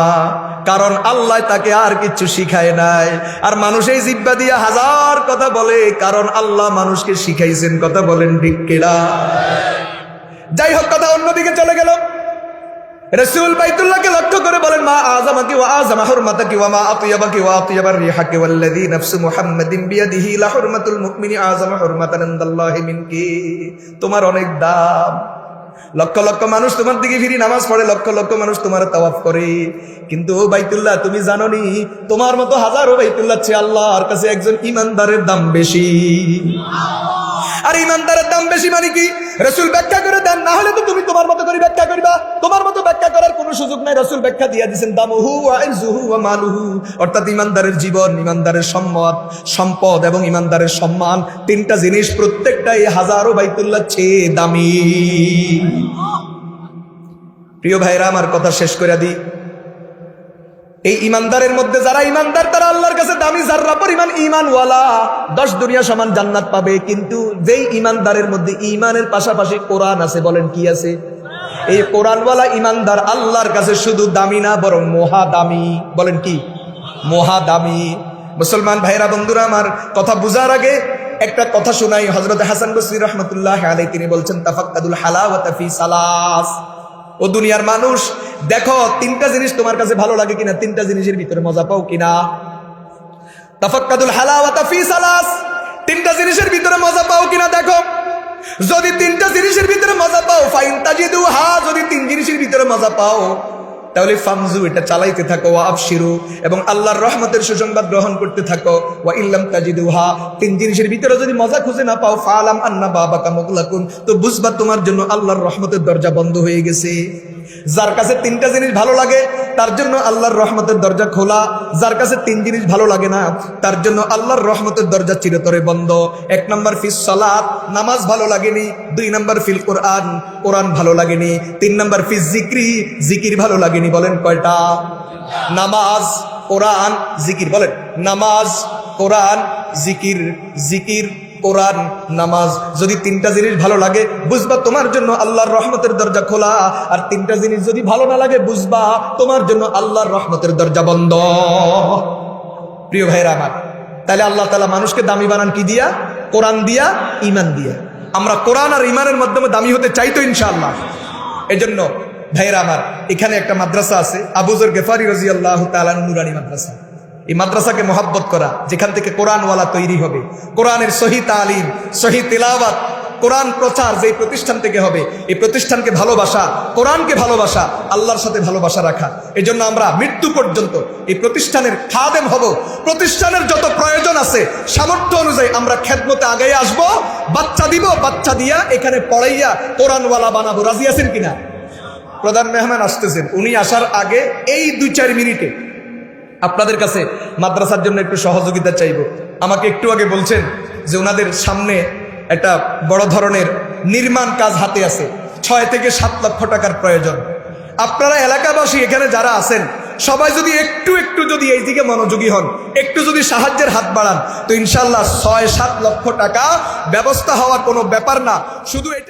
কারণ আল্লাহ তাকে আর কিচ্ছু শিখায় নাই। আর মানুষ এই জিহ্বা দিয়ে হাজার কথা বলে, কারণ আল্লাহ মানুষকে শিখাইছেন। কথা বলেন ঠিক কিনা? যাই হোক, কথা অন্যদিকে চলে গেল। রাসূল বাইতুল্লাহকে লক্ষ্য করে বলেন, মা আযামাকি ওয়া আযামা হুরমাতাকি ওয়া মা আতয়াবাকি ওয়া আতয়াবার রিহাকি ওয়াল্লাযী নাফসু মুহাম্মাদিন বিয়াদিহি লা হুরমাতুল মুমিনি আযামা হুরমাতান ইনদাল্লাহি মিনকি। তোমার অনেক দাম। লক্ষ লক্ষ মানুষ তোমার দিকে ফিরি নামাজ পড়ে, লক্ষ লক্ষ মানুষ তোমার তাওয়াফ করে, কিন্তু ও বাইতুল্লাহ, তুমি জানোনি তোমার মতো হাজারো বাইতুল্লাহ চেয়ে আল্লাহর কাছে একজন ইমানদারের দাম বেশি। আর ইমানদারের দাম বেশি মানে কি? রাসূল ব্যাখ্যা করে দেন, না হলে তো তুমি তোমার মতো করে ব্যাখ্যা করবা। তোমার মতো ব্যাখ্যা করার কোনো সুযোগ নাই। রাসূল ব্যাখ্যা দিয়ে দিয়েছেন, দামুহু ওয়া ইজ্জুহু ওয়া মালুহু, অর্থাৎ ইমানদারের জীবন, ইমানদারের সম্পদ এবং ইমানদারের সম্মান, 3টা জিনিস প্রত্যেকটাই হাজারো বাইতুল্লাহ চেয়ে দামি। প্রিয় ভাইরা, আমার কথা শেষ করে দিই। এই ইমানদারের মধ্যে যারা ইমানদার তারা আল্লাহর কাছে দামি জাররা পরিমাণ ইমানওয়ালা 10 দুনিয়া সমান জান্নাত পাবে। কিন্তু যেই ইমানদারের মধ্যে ইমানের পাশাপাশি কোরআন আছে, বলেন কি আছে? এই কোরআনওয়ালা ইমানদার আল্লাহর কাছে শুধু দামি না বরং মহা দামি। বলেন কি? মহা দামি। মুসলমান ভাইরা বন্ধুরা আমার, কথা বুঝার আগে একটা কথা শোনাই। হযরত হাসান বসরি রাহমাতুল্লাহ আলাইহি তিনি বলছেন, তাফাক্কাদুল হালাওয়াতা ফি সালাস। ও দুনিয়ার মানুষ, দেখো তিনটা জিনিস তোমার কাছে ভালো লাগে কিনা, তিনটা জিনিসের ভিতরে মজা পাও কিনা। তাফাক্কাদুল হালাওয়াতা ফি সালাস, তিনটা জিনিসের ভিতরে মজা পাও কিনা দেখো। যদি তিনটা জিনিসের ভিতরে মজা পাও, ফাইন তাজিদুহা, যদি তিন জিনিসের ভিতরে মজা পাও তাহলে ফামজু, এটা চালাইতে থাকো। ওয়া আবশিরু, এবং আল্লাহর রহমতের সুসংবাদ গ্রহণ করতে থাকো। ওয়া ইল্লাম তাজিদুহা, তিন জিনিসের ভিতরে যদি মজা খুঁজে না পাও, ফালাম আন্না বাবাকা মুগলাকুন, তো বুঝবা তোমার জন্য আল্লাহর রহমতের দরজা বন্ধ হয়ে গেছে। যার কাছে তিনটা জিনিস ভালো লাগে তার জন্য আল্লাহর রহমতের দরজা খোলা, যার কাছে তিন জিনিস ভালো লাগে না তার জন্য আল্লাহর রহমতের দরজা চিরতরে বন্ধ। 1 নম্বর ফিস সালাত, নামাজ ভালো লাগেনি। 2 নম্বর ফিল কোরআন, কোরআন ভালো লাগেনি। 3 নম্বর ফিস জিক্রি, জিকির ভালো লাগেনি। বলেন কয়টা? নামাজ, কোরআন, জিকির। বলেন নামাজ, কোরআন, জিকির, জিকির, কোরআন, নামাজ। যদি তিনটা জিনিস ভালো লাগে বুঝবা তোমার জন্য আল্লাহর রহমতের দরজা খোলা, আর তিনটা জিনিস যদি ভালো না লাগে বুঝবা তোমার জন্য আল্লাহর রহমতের দরজা বন্ধ। প্রিয় ভাইরা আমার, তাহলে আল্লাহ তাআলা মানুষকে দামি বানান কি দিয়া? কোরআন দিয়া, ঈমান দিয়া। আমরা কোরআন আর ঈমানের মাধ্যমে দামি হতে চাই তো ইনশাআল্লাহ। এজন্য ভাইরা আমার, এখানে একটা মাদ্রাসা আছে, আবু যর গেফারি রাদিয়াল্লাহু তাআলা নুরানি মাদ্রাসা। এই মাদ্রাসাকে মহব্বত করা, যেখান থেকে কোরআনওয়ালা তৈরি হবে, কোরআনের সহি তালিম, সহি তিলাওয়াত, কোরআন প্রচার যেই প্রতিষ্ঠান থেকে হবে, এই প্রতিষ্ঠানকে ভালোবাসা, কোরআনকে ভালোবাসা, আল্লাহর সাথে ভালোবাসা রাখা। এই জন্য আমরা মৃত্যু পর্যন্ত এই প্রতিষ্ঠানের খাদেম হব। প্রতিষ্ঠানের যত প্রয়োজন আছে সামর্থ্য অনুযায়ী আমরা খেদমতে আগাই আসব, বাচ্চা দিব, বাচ্চা দিয়া এখানে পড়াইয়া কোরআনওয়ালা বানাবো। রাজি আছেন কিনা? প্রধান মেহমান আসতেছেন, উনি আসার আগে এই 2-4 মিনিটে আপনাদের কাছে মাদ্রাসার জন্য একটু সহযোগিতা চাইব। আমাকে একটু আগে বলছেন যে ওনাদের সামনে একটা বড় ধরনের নির্মাণ কাজ হাতে আছে, 6 থেকে 7 লক্ষ টাকার প্রয়োজন। আপনারা এলাকাবাসী এখানে যারা আছেন সবাই যদি একটু একটু যদি এই দিকে মনোযোগী হন, একটু যদি সাহায্যের হাত বাড়ান, তো ইনশাল্লাহ 6-7 লক্ষ টাকা ব্যবস্থা হওয়ার কোনো ব্যাপার না। শুধু এটা